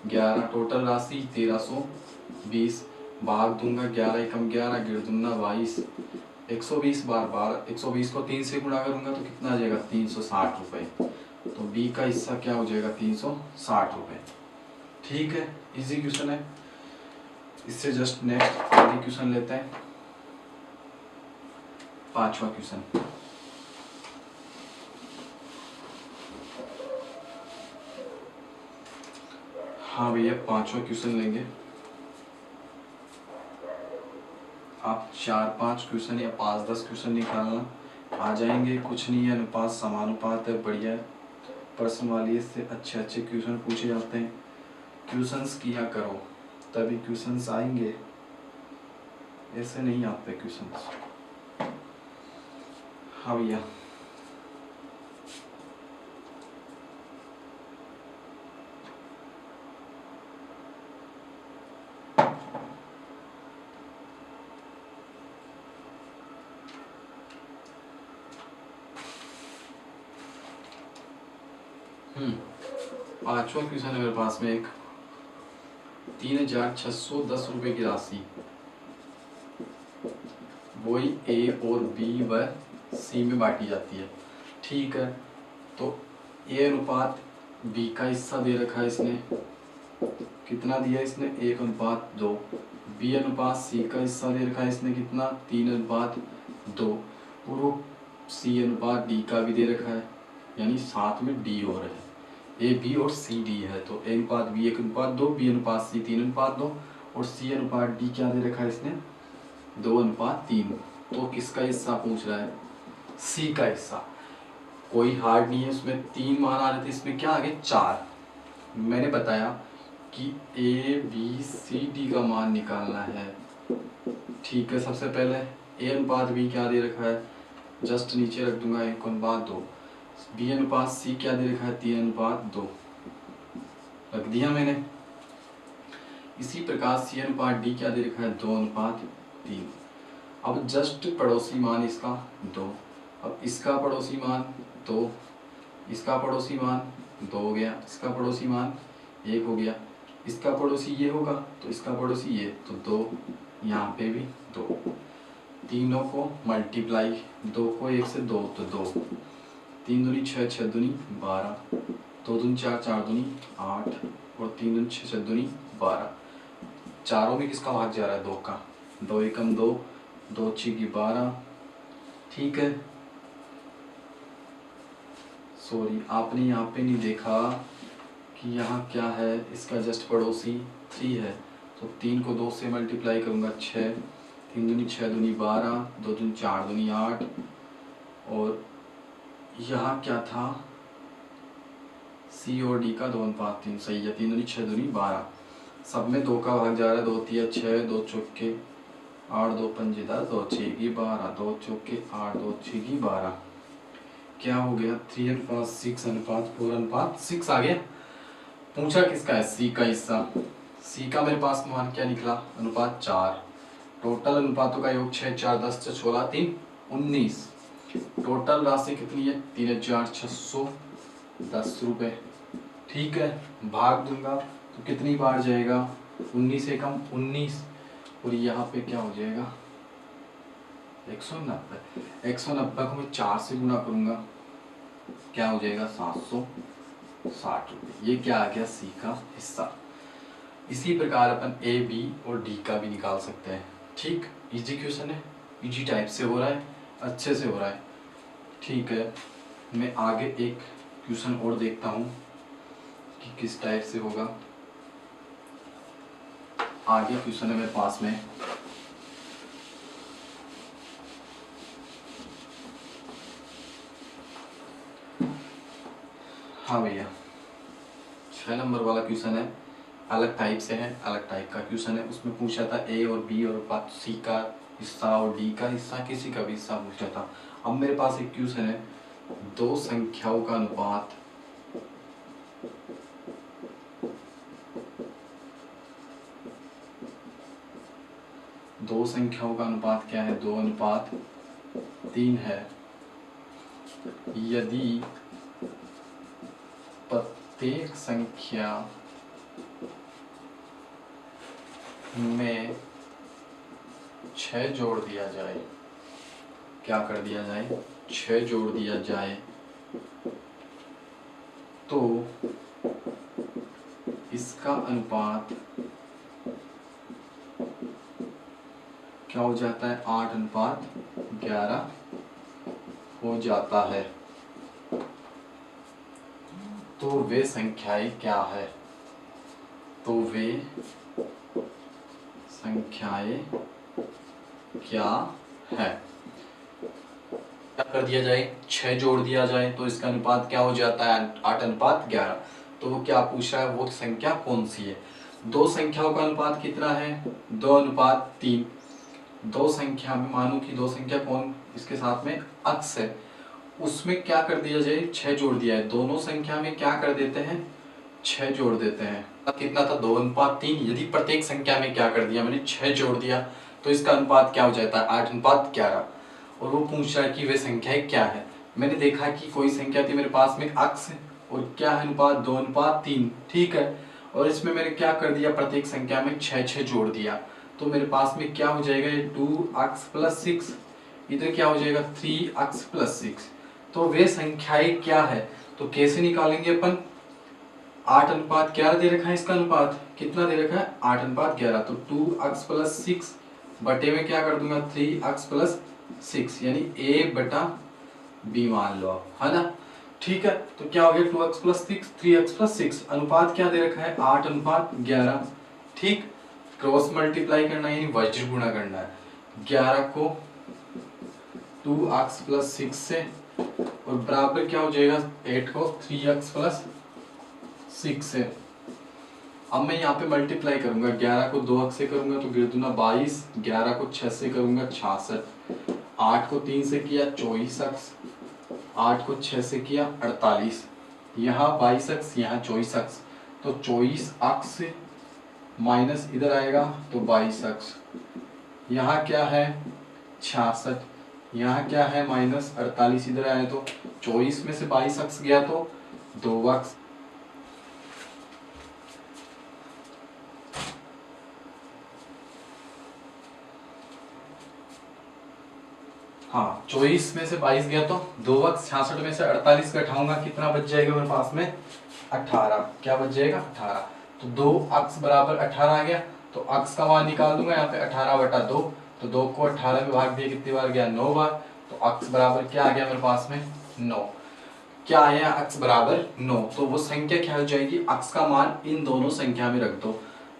11, टोटल राशि 1,320, भाग दूंगा 11 एकम 11 गिर दूंगा 22, 120 बार 120 को 3 से गुणा करूंगा तो कितना आ जाएगा 360 रुपये। तो बी का हिस्सा क्या हो जाएगा 360 रुपये। ठीक है, इजी क्वेश्चन है। इससे जस्ट नेक्स्ट आगे क्वेश्चन लेते हैं, 5वां क्वेश्चन। हाँ भैया, 5वां क्वेश्चन लेंगे। आप 4-5 क्वेश्चन या 5-10 क्वेश्चन निकालना, आ जाएंगे। कुछ नहीं है, अनुपात समानुपात है, बढ़िया है। प्रश्न वाली से अच्छे अच्छे क्वेश्चन पूछे जाते हैं। क्वेश्चंस किया करो तभी क्वेश्चंस आएंगे, ऐसे नहीं आते क्वेश्चंस। हाँ भैया, पांचवा क्वेश्चन है मेरे पास में एक। 3610 रुपए की राशि वही ए और बी व सी में बांटी जाती है। ठीक है, तो ए अनुपात बी का हिस्सा दे रखा है इसने, कितना दिया इसने 1:2। बी अनुपात सी का हिस्सा दे रखा है इसने कितना 3:2। और सी अनुपात डी का भी दे रखा है, यानी साथ में डी और है, ए बी और सी डी है। तो ए अनुपात बी 1:2, बी अनुपात सी 3:2 और सी अनुपात डी क्या दे रखा है इसने 2:3। तो किसका हिस्सा पूछ रहा है, सी का हिस्सा। कोई हार्ड नहीं है, उसमें 3 मान आ रहे थे, इसमें क्या आगे 4। मैंने बताया कि ए बी सी डी का मान निकालना है। ठीक है, सबसे पहले ए अनुपात बी क्या दे रखा है, जस्ट नीचे रख दूंगा 1:2। बी अनुपात सी क्या दे रखा है 3:2, रख दिया मैंने। इसी प्रकार सी अनुपात डी क्या दे रखा है 2:3। अब जस्ट पड़ोसी मान इसका 2, अब इसका पड़ोसी मान 2, इसका पड़ोसी मान 2 हो गया, इसका पड़ोसी मान 1 हो गया, इसका पड़ोसी ये होगा तो इसका पड़ोसी ये, तो 2, यहाँ पे भी 2। तीनों को मल्टीप्लाई, 2 को 1 से 2 तो 2, 3 दूनी 6, 6 दूनी 12, 2 दूनी 4, 4 दूनी 8 और 3 दूनी 6, 6 दूनी 12। चारों में किसका भाग जा रहा है 2 का, 2 एकम 2, 2 6 12। ठीक है, सॉरी आपने यहाँ पे नहीं देखा कि यहाँ क्या है, इसका जस्ट पड़ोसी 3 है, तो 3 को 2 से मल्टीप्लाई करूँगा 6, 3 दूनी 6 दूनी 12, 2 दूनी 4 दूनी 8 और यहाँ क्या था सी और डी का 2:3, सही है। 3 दूनी 6 दूनी 12, सब में 2 का भाग जा रहा है, 2 3 6, 2 चौके 8, 2 पंजे 10, 2 6 12, 2 चौके 8, 2 6 12। क्या हो गया 3:6:4:6 आ गया। पूछा किसका है, सी का हिस्सा। सी का मेरे पास मान क्या निकला, अनुपात 4। टोटल अनुपातों का योग 6 4 10 16 3 19। टोटल राशि कितनी है 3,610 रुपए। ठीक है, भाग दूंगा तो कितनी बार जाएगा 19 एकम 19 और यहाँ पे क्या हो जाएगा 190। 190 को मैं 4 से गुना करूंगा, क्या हो जाएगा 760 रुपये। ये क्या आ गया सी का हिस्सा। इसी प्रकार अपन ए बी और डी का भी निकाल सकते हैं। ठीक, इजी क्वेश्चन है, इजी टाइप से हो रहा है, अच्छे से हो रहा है। ठीक है, मैं आगे एक क्वेश्चन और देखता हूँ कि किस टाइप से होगा। आगे क्वेश्चन है मेरे पास में, हाँ भैया 6 नंबर वाला क्वेश्चन है, अलग टाइप से है, अलग टाइप का क्वेश्चन है। उसमें पूछा था ए और बी और बात सी का हिस्सा और डी का हिस्सा, किसी का भी हिस्सा पूछा था। अब मेरे पास एक क्वेश्चन है, दो संख्याओं का अनुपात क्या है 2:3 है। यदि प्रत्येक संख्या में 6 जोड़ दिया जाए, क्या कर दिया जाए 6 जोड़ दिया जाए, तो इसका अनुपात क्या हो जाता है 8:11 हो जाता है। तो वे संख्याएं क्या है, तो वे संख्याएं क्या है। क्या कर दिया जाए, 6 जोड़ दिया जाए तो इसका अनुपात क्या हो जाता है, 8:11। तो वो क्या पूछ रहा है, वो संख्या कौन सी है। दो संख्याओं का अनुपात कितना है, 2:3। दो संख्या में मानो कि दो संख्या कौन इसके साथ में अक्स है, उसमें क्या कर दिया जाए, 6 जोड़ दिया है। दोनों संख्या में क्या कर देते हैं, 6 जोड़ देते हैं। अब कितना था, 2:3। यदि प्रत्येक संख्या में क्या कर दिया मैंने, 6 जोड़ दिया, तो इसका अनुपात क्या हो जाता है, 8:11। और वो पूछ रहा है कि वे संख्याएं क्या है। मैंने देखा कि कोई संख्या थी मेरे पास में अक्स है, और क्या है अनुपात, 2:3, ठीक है। और इसमें मैंने क्या कर दिया, प्रत्येक संख्या में 6 जोड़ दिया, तो मेरे पास में क्या हो जाएगा, 2x+6। इधर क्या हो जाएगा, 3x+6। तो वे संख्याएं क्या है, तो कैसे निकालेंगे अपन, 8:11 दे रखा है, इसका अनुपात कितना दे रखा है, 8:11। तो 2x+6 बटे में क्या कर दूंगा, 3x+6, यानी a/b मान लो आप, है ना। ठीक है, तो क्या हो गया, 2x+6 3x+6, अनुपात क्या दे रखा है, 8:11। ठीक, क्रॉस मल्टीप्लाई करना है, यानी वज्र गुणा करना है। 11 को 2x+6 से, और बराबर क्या हो जाएगा, 8 को 3x+6 से। अब मैं यहाँ पे मल्टीप्लाई करूंगा, 11 को 2 अक्स से करूंगा तो गिरदुना 22, 11 को 6 से करूंगा 66, 8 को 3 से किया 24 अक्स, 8 को 6 से किया 48, यहाँ 22 अक्स, यहाँ 24 अक्स, तो 24 अक्स माइनस इधर आएगा तो 22 अक्स, यहाँ क्या है 66, यहाँ क्या है माइनस 48, इधर आया तो 24 में से 22 अक्स गया तो 2 अक्स। हाँ, 24 में से 22 गया तो 2 अक्स, 66 में से 48 घटाऊंगा, कितना बच जाएगा मेरे पास में, 18। क्या बच जाएगा, 18। तो 2 अक्स बराबर 18 आ गया, तो अक्स का मान निकाल दूंगा यहाँ पे, 18/2। तो 2 को 18 में भाग दिया, कितनी बार गया, 9 बार। तो अक्स बराबर क्या आ गया मेरे पास में, 9। क्या आया, अक्स बराबर 9। तो वो संख्या क्या हो जाएगी, अक्स का मान इन दोनों संख्या में रख दो।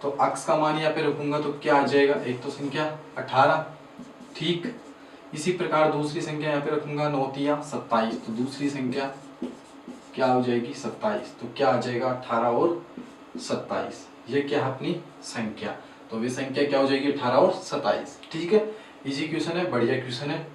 तो अक्स का मान यहाँ पे रखूंगा तो क्या आ जाएगा, एक तो संख्या 18, ठीक। इसी प्रकार दूसरी संख्या यहाँ पे रखूंगा, 9×3 27, तो दूसरी संख्या क्या हो जाएगी, 27। तो क्या आ जाएगा, 18 और 27। ये क्या है अपनी संख्या, तो वे संख्या क्या हो जाएगी, 18 और 27। ठीक है, इजी क्वेश्चन है, बढ़िया क्वेश्चन है।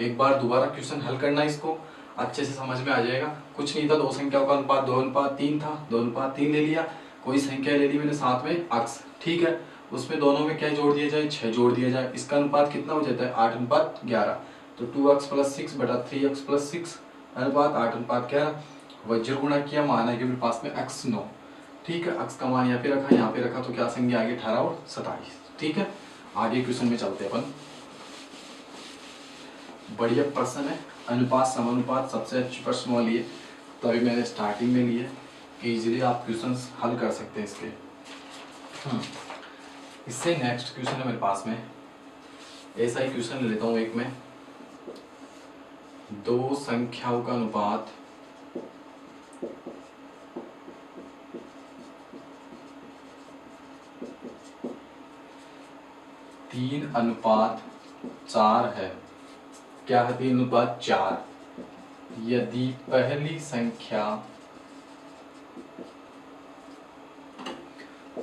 एक बार दोबारा क्वेश्चन हल करना, इसको अच्छे से समझ में आ जाएगा। कुछ नहीं था, दो संख्याओं का अनुपात 2:3 था, 2:3 ले लिया, कोई संख्या ले ली मैंने साथ में अक्स, ठीक है। उसमें दोनों में क्या जोड़ दिया जाए, 6 जोड़ दिया जाए, इसका अनुपात कितना हो जाता है, 8:11। तो 2x+6 बटा 3x+6 अनुपात 8:11। वज्र गुणा किया, मान है कि मेरे पास में x 9, ठीक है। x का मान यहाँ पे रखा, तो क्या संख्या आगे 18 और 27, ठीक है। आगे क्वेश्चन में चलते हैं अपन, बढ़िया प्रश्न है, अनुपात समानुपात सबसे अच्छी प्रश्न वाली है, तभी मैंने स्टार्टिंग में लिए कि इजीली आप क्वेश्चंस हल कर सकते हैं इसके। इससे नेक्स्ट क्वेश्चन है मेरे पास में, ऐसा ही क्वेश्चन लेता हूँ एक में, दो संख्याओं का अनुपात 3:4 है। क्या है, 3:4। यदि पहली संख्या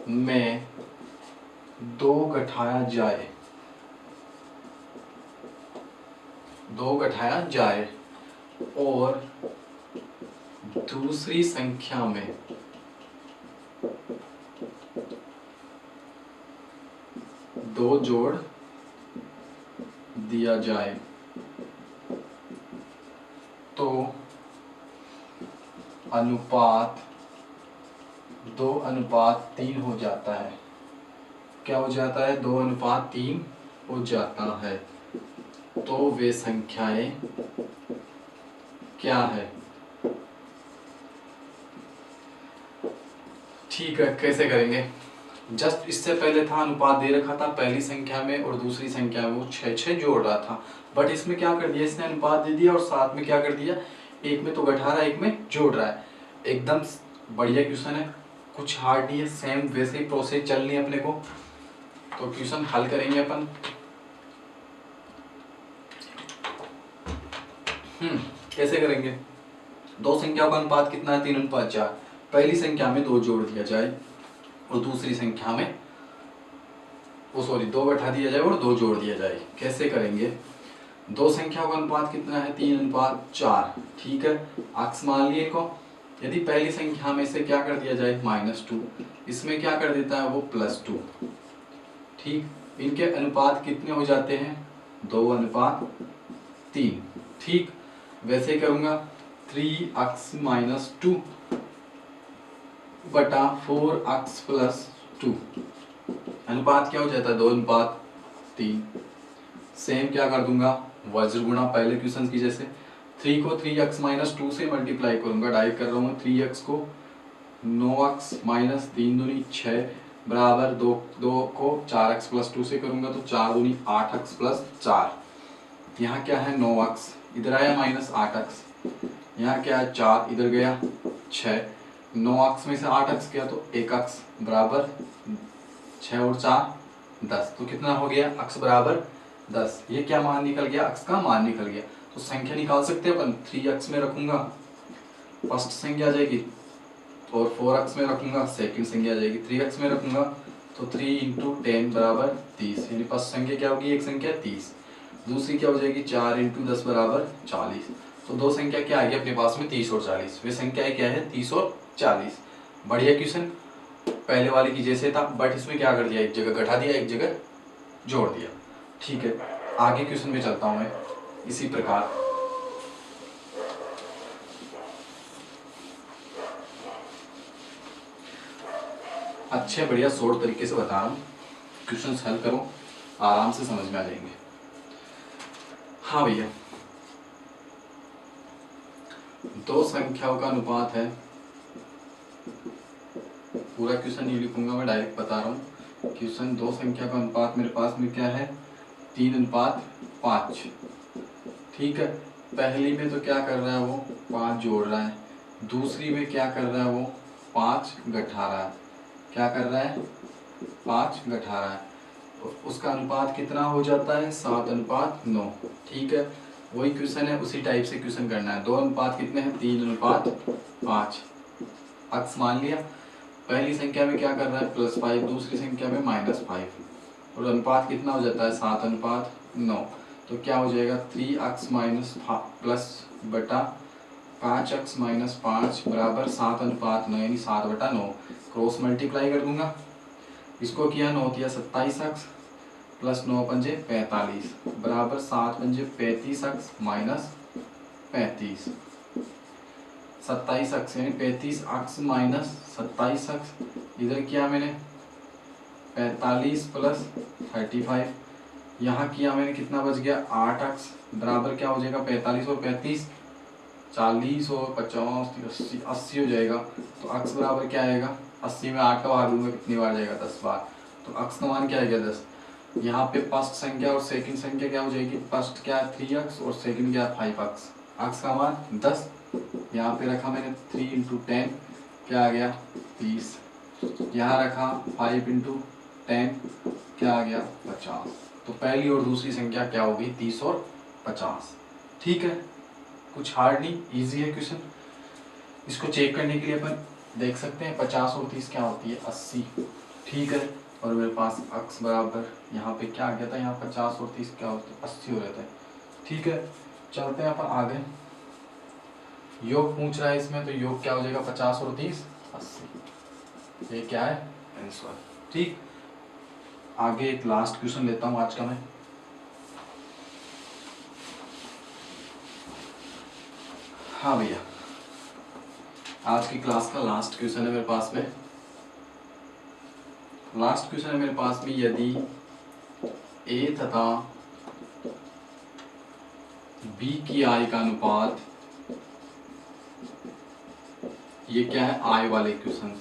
में 2 घटाया जाए और दूसरी संख्या में 2 जोड़ दिया जाए तो अनुपात 2:3 हो जाता है। क्या हो जाता है, 2:3 हो जाता है। तो वे संख्याएं क्या है, ठीक है। कैसे करेंगे, जस्ट इससे पहले था अनुपात दे रखा था, पहली संख्या में और दूसरी संख्या में वो 6 जोड़ रहा था, बट इसमें क्या कर दिया, इसने अनुपात दे दिया और साथ में क्या कर दिया, एक में तो घटा रहा है, एक में जोड़ रहा है। एकदम बढ़िया क्वेश्चन है, कुछ हार्ड नहीं है, सेम वैसे ही प्रोसेस चलनी है अपने को। तो क्वेश्चन हल करेंगे अपन। कैसे करेंगे? दो संख्याओं का अनुपात कितना है? 3:4। पहली संख्या में 2 जोड़ दिया जाए और दूसरी संख्या में 2 बैठा दिया जाए और 2 जोड़ दिया जाए। कैसे करेंगे? दो संख्याओं का अनुपात कितना है? 3:4। ठीक है, अक्स मान लिए को। यदि पहली संख्या में से क्या कर दिया जाए? -2, इसमें क्या कर देता है वो? +2। ठीक, इनके अनुपात कितने हो जाते हैं? 2:3। ठीक, वैसे करूंगा 3x - 2 बटा 4x + 2। अनुपात क्या हो जाता है? 2:3। सेम क्या कर दूंगा? वज्र गुणा पहले क्वेश्चन की जैसे 3 को 3x - 2 से मल्टीप्लाई करूंगा। डायरेक्ट कर रहा हूँ 3x को 9x - 3 दूनी 6 बराबर 2 को 4x + 2 से करूंगा तो 4 दूनी 8x + 4। यहाँ क्या है? 9x, इधर आया -8x, यहाँ क्या है? 4, इधर गया 6। 9x में से 8x गया तो 1x बराबर 6 और 4 10। तो कितना हो गया? x बराबर 10। ये क्या मान निकल गया? x का मान निकल गया। तो संख्या निकाल सकते हैं अपन। 3x में रखूंगा फर्स्ट संख्या आ जाएगी और 4x में रखूंगा सेकंड संख्या आ जाएगी। 3x में रखूंगा तो 3 × 10 बराबर 30, यानी फर्स्ट संख्या क्या होगी? एक संख्या 30, दूसरी क्या हो जाएगी? 4 × 10 बराबर 40। तो दो संख्या क्या आ गई अपने पास में? 30 और 40। वे संख्या क्या है? 30 और 40। बढ़िया क्वेश्चन, पहले वाले की जैसे था, बट इसमें क्या कर दिया? एक जगह घटा दिया, एक जगह जोड़ दिया। ठीक है, आगे क्वेश्चन में चलता हूं मैं इसी प्रकार। अच्छे बढ़िया शॉर्ट तरीके से बता रहा हूँ, क्वेश्चन हल करो, आराम से समझ में आ जाएंगे। हाँ भैया, दो संख्याओं का अनुपात है, पूरा क्वेश्चन नहीं लिखूंगा मैं, डायरेक्ट बता रहा हूँ क्वेश्चन। दो संख्या का अनुपात मेरे पास में क्या है? 3:5। ठीक है, पहली में तो क्या कर रहा है वो? 5 जोड़ रहा है। दूसरी में क्या कर रहा है वो? 5 घटा रहा है। क्या कर रहा है? 5 घटा रहा है। उसका अनुपात कितना हो जाता है? 7:9। ठीक है, वही क्वेश्चन है, उसी टाइप से क्वेश्चन करना है। दो अनुपात कितने हैं? 3:5। अक्स मान लिया। पहली संख्या में क्या कर रहा है? +5, दूसरी संख्या में -5, और अनुपात कितना हो जाता है? 7:9। तो क्या हो जाएगा? 3x प्लस बटा 5x - 5 बराबर 7:9, यानी 7/9। क्रॉस मल्टीप्लाई कर दूंगा, इसको किया 9 किया 27x प्लस 9 पंजे 45 बराबर 7 पंजे 35x माइनस 35। 27x यानी 35x माइनस 27x, इधर किया मैंने 45 प्लस 35, यहाँ किया मैंने कितना बच गया? 8x बराबर क्या हो जाएगा? 45 और 35 40 और 50 80 हो जाएगा। तो x बराबर क्या आएगा? 80 में 8 का भाग दूंगा, कितनी बार जाएगा? 10 बार। तो x का मान क्या आएगा? 10। यहाँ पे फर्स्ट संख्या और सेकंड संख्या क्या हो जाएगी? फर्स्ट क्या है? 3x और सेकंड क्या है? 5x। x का मान 10, यहाँ पे रखा मैंने 3 × 10, क्या आ गया? 30। यहाँ रखा 5 × 10, क्या आ गया? 50। तो पहली और दूसरी संख्या क्या होगी? 30 और 50। ठीक है, कुछ हार्ड नहीं, इजी है क्वेश्चन। इसको चेक करने के लिए अपन देख सकते हैं 50 और 30 क्या होती है? 80। ठीक है, और मेरे पास x बराबर यहाँ पे क्या आ गया था? यहाँ 50 और 30 क्या होता है? 80 हो जाता है। ठीक है, चलते हैं अपन आगे। योग पूछ रहा है इसमें, तो योग क्या हो जाएगा? 50 और 30 80। ये क्या है? आंसर। ठीक, आगे एक लास्ट क्वेश्चन लेता हूँ आज का मैं। हाँ भैया, आज की क्लास का लास्ट क्वेश्चन है मेरे पास में। लास्ट क्वेश्चन है मेरे पास में, यदि a तथा b की i का अनुपात, ये क्या है? i वाले क्वेश्चन,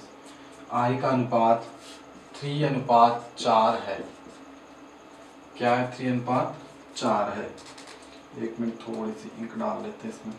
i का अनुपात 3:4 है। क्या है? 3:4 है। एक मिनट, थोड़ी सी इंक डाल लेते हैं इसमें।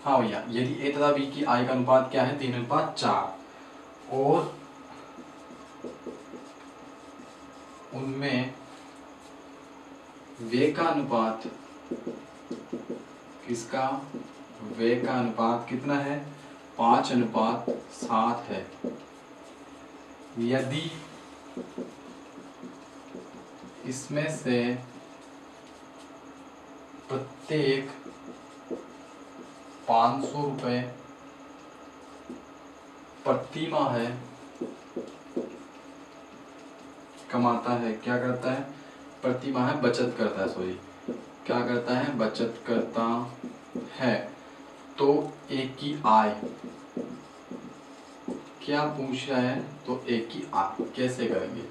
हाँ भैया, यदि ए तथा बी की आई का अनुपात क्या है 3:4 और उनमें वे का अनुपात किसका, वे का अनुपात कितना है 5:7 है। यदि इसमें से प्रत्येक 500 रुपये प्रति माह है कमाता है, क्या करता है प्रति माह बचत करता है, सॉरी क्या करता है बचत करता है, तो एक की आय क्या पूछ रहा है, तो एक की आय कैसे करेंगे।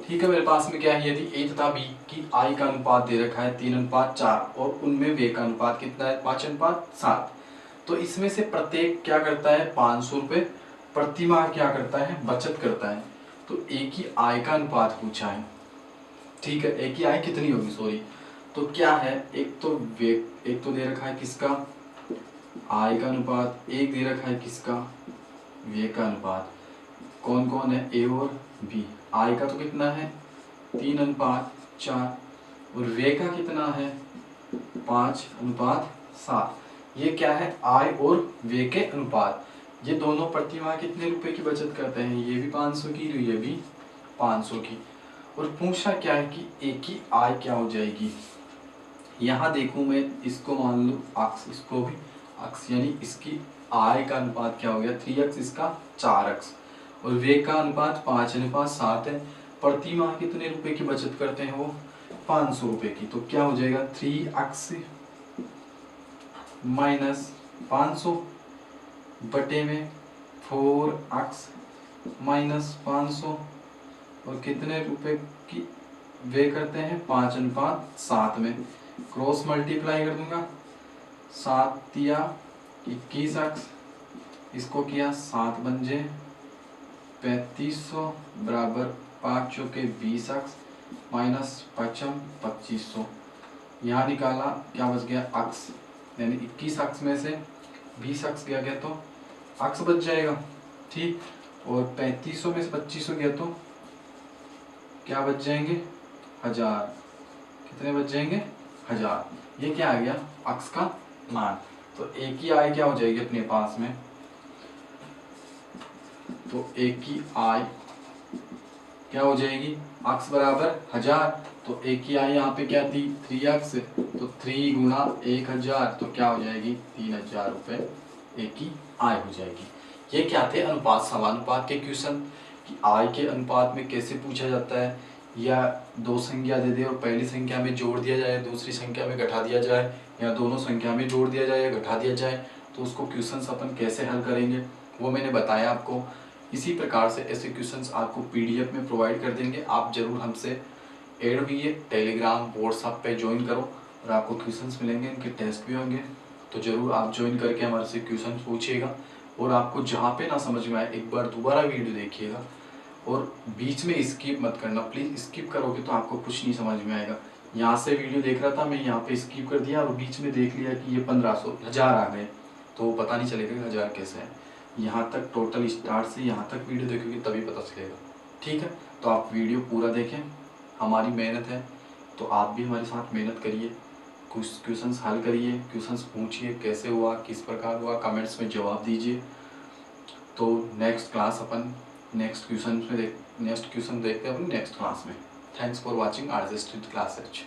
ठीक है, मेरे पास में क्या है, यदि ए तथा बी की आई का अनुपात दे रखा है 3:4 और उनमें वे का अनुपात कितना है 5:7, तो इसमें से प्रत्येक क्या करता है 500 रुपये प्रति माह क्या करता है बचत करता है, तो ए की आय का अनुपात पूछा है। ठीक है, ए की आय कितनी होगी, सॉरी, तो क्या है एक तो दे रखा है किसका आय का अनुपात, एक दे रखा है किसका वे का अनुपात। कौन कौन है ए और बी। आय का तो कितना है 3:4 और वे का कितना है 5:7। ये क्या है आय और वे के अनुपात। ये दोनों प्रति माह कितने रुपए की बचत करते हैं, ये भी 500 की, ये भी 500 की। और पूछा क्या है कि एक की आय क्या हो जाएगी। यहाँ देखूं मैं, इसको मान लो अक्स, इसको भी अक्स, यानी इसकी आय का अनुपात क्या हो गया 3x, इसका 4x, और वे का अनुपात 5:7 है। प्रति माह कितने रुपए की बचत करते हैं वो 500 रुपए की, तो क्या हो जाएगा 3x माइनस 500 बटे में 4x माइनस 500, और कितने रुपए की वे करते हैं 5:7 में, क्रॉस मल्टीप्लाई कर दूंगा 7 या 21x, इसको किया 7 पंजे 3500 बराबर 5 चौके 20x माइनस 5 2500। यहाँ निकाला क्या बच गया अक्स, यानी 21x में से 20x गया तो अक्स बच जाएगा। ठीक, और 3500 में से 2500 गया तो क्या बच जाएंगे 1000, कितने बच जाएंगे 1000। ये क्या आ गया अक्स का मान। तो एक की आय क्या हो जाएगी अपने पास में, तो एक की आय क्या हो जाएगी अक्स बराबर 1000, तो एक की आय यहाँ पे क्या थी 3x, तो 3 गुना 1000, तो क्या हो जाएगी 3000 रुपये एक की आय हो जाएगी। ये क्या थे अनुपात समानुपात के क्वेश्चन कि आय के अनुपात में कैसे पूछा जाता है, या दो संख्या दे दे और पहली संख्या में जोड़ दिया जाए, दूसरी संख्या में घटा दिया जाए, या दोनों संख्या में जोड़ दिया जाए या घटा दिया जाए, तो उसको क्वेश्चंस अपन कैसे हल करेंगे वो मैंने बताया आपको। इसी प्रकार से ऐसे क्वेश्चंस आपको पीडीएफ में प्रोवाइड कर देंगे। आप जरूर हमसे ऐड हुई टेलीग्राम व्हाट्सएप पे ज्वाइन करो और आपको क्वेश्चंस मिलेंगे, इनके टेस्ट भी होंगे, तो जरूर आप ज्वाइन करके हमारे से क्वेश्चन पूछिएगा। और आपको जहाँ पे ना समझ में आए एक बार दोबारा वीडियो देखिएगा, और बीच में स्किप मत करना प्लीज़, स्किप करोगे तो आपको कुछ नहीं समझ में आएगा। यहाँ से वीडियो देख रहा था मैं, यहाँ पे स्किप कर दिया और बीच में देख लिया कि ये 1500 1000 आ गए, तो पता नहीं चलेगा कि 1000 कैसे है। यहाँ तक टोटल स्टार्ट से यहाँ तक वीडियो देखोगे तभी पता चलेगा। ठीक है, तो आप वीडियो पूरा देखें, हमारी मेहनत है, तो आप भी हमारे साथ मेहनत करिए, कुछ क्वेश्चंस हल करिए, क्वेश्चंस पूछिए कैसे हुआ, किस प्रकार हुआ, कमेंट्स में जवाब दीजिए। तो नेक्स्ट क्लास अपन नेक्स्ट क्वेश्चन देखते हैं अपन नेक्स्ट क्लास में। Thanks for watching RJ street classes.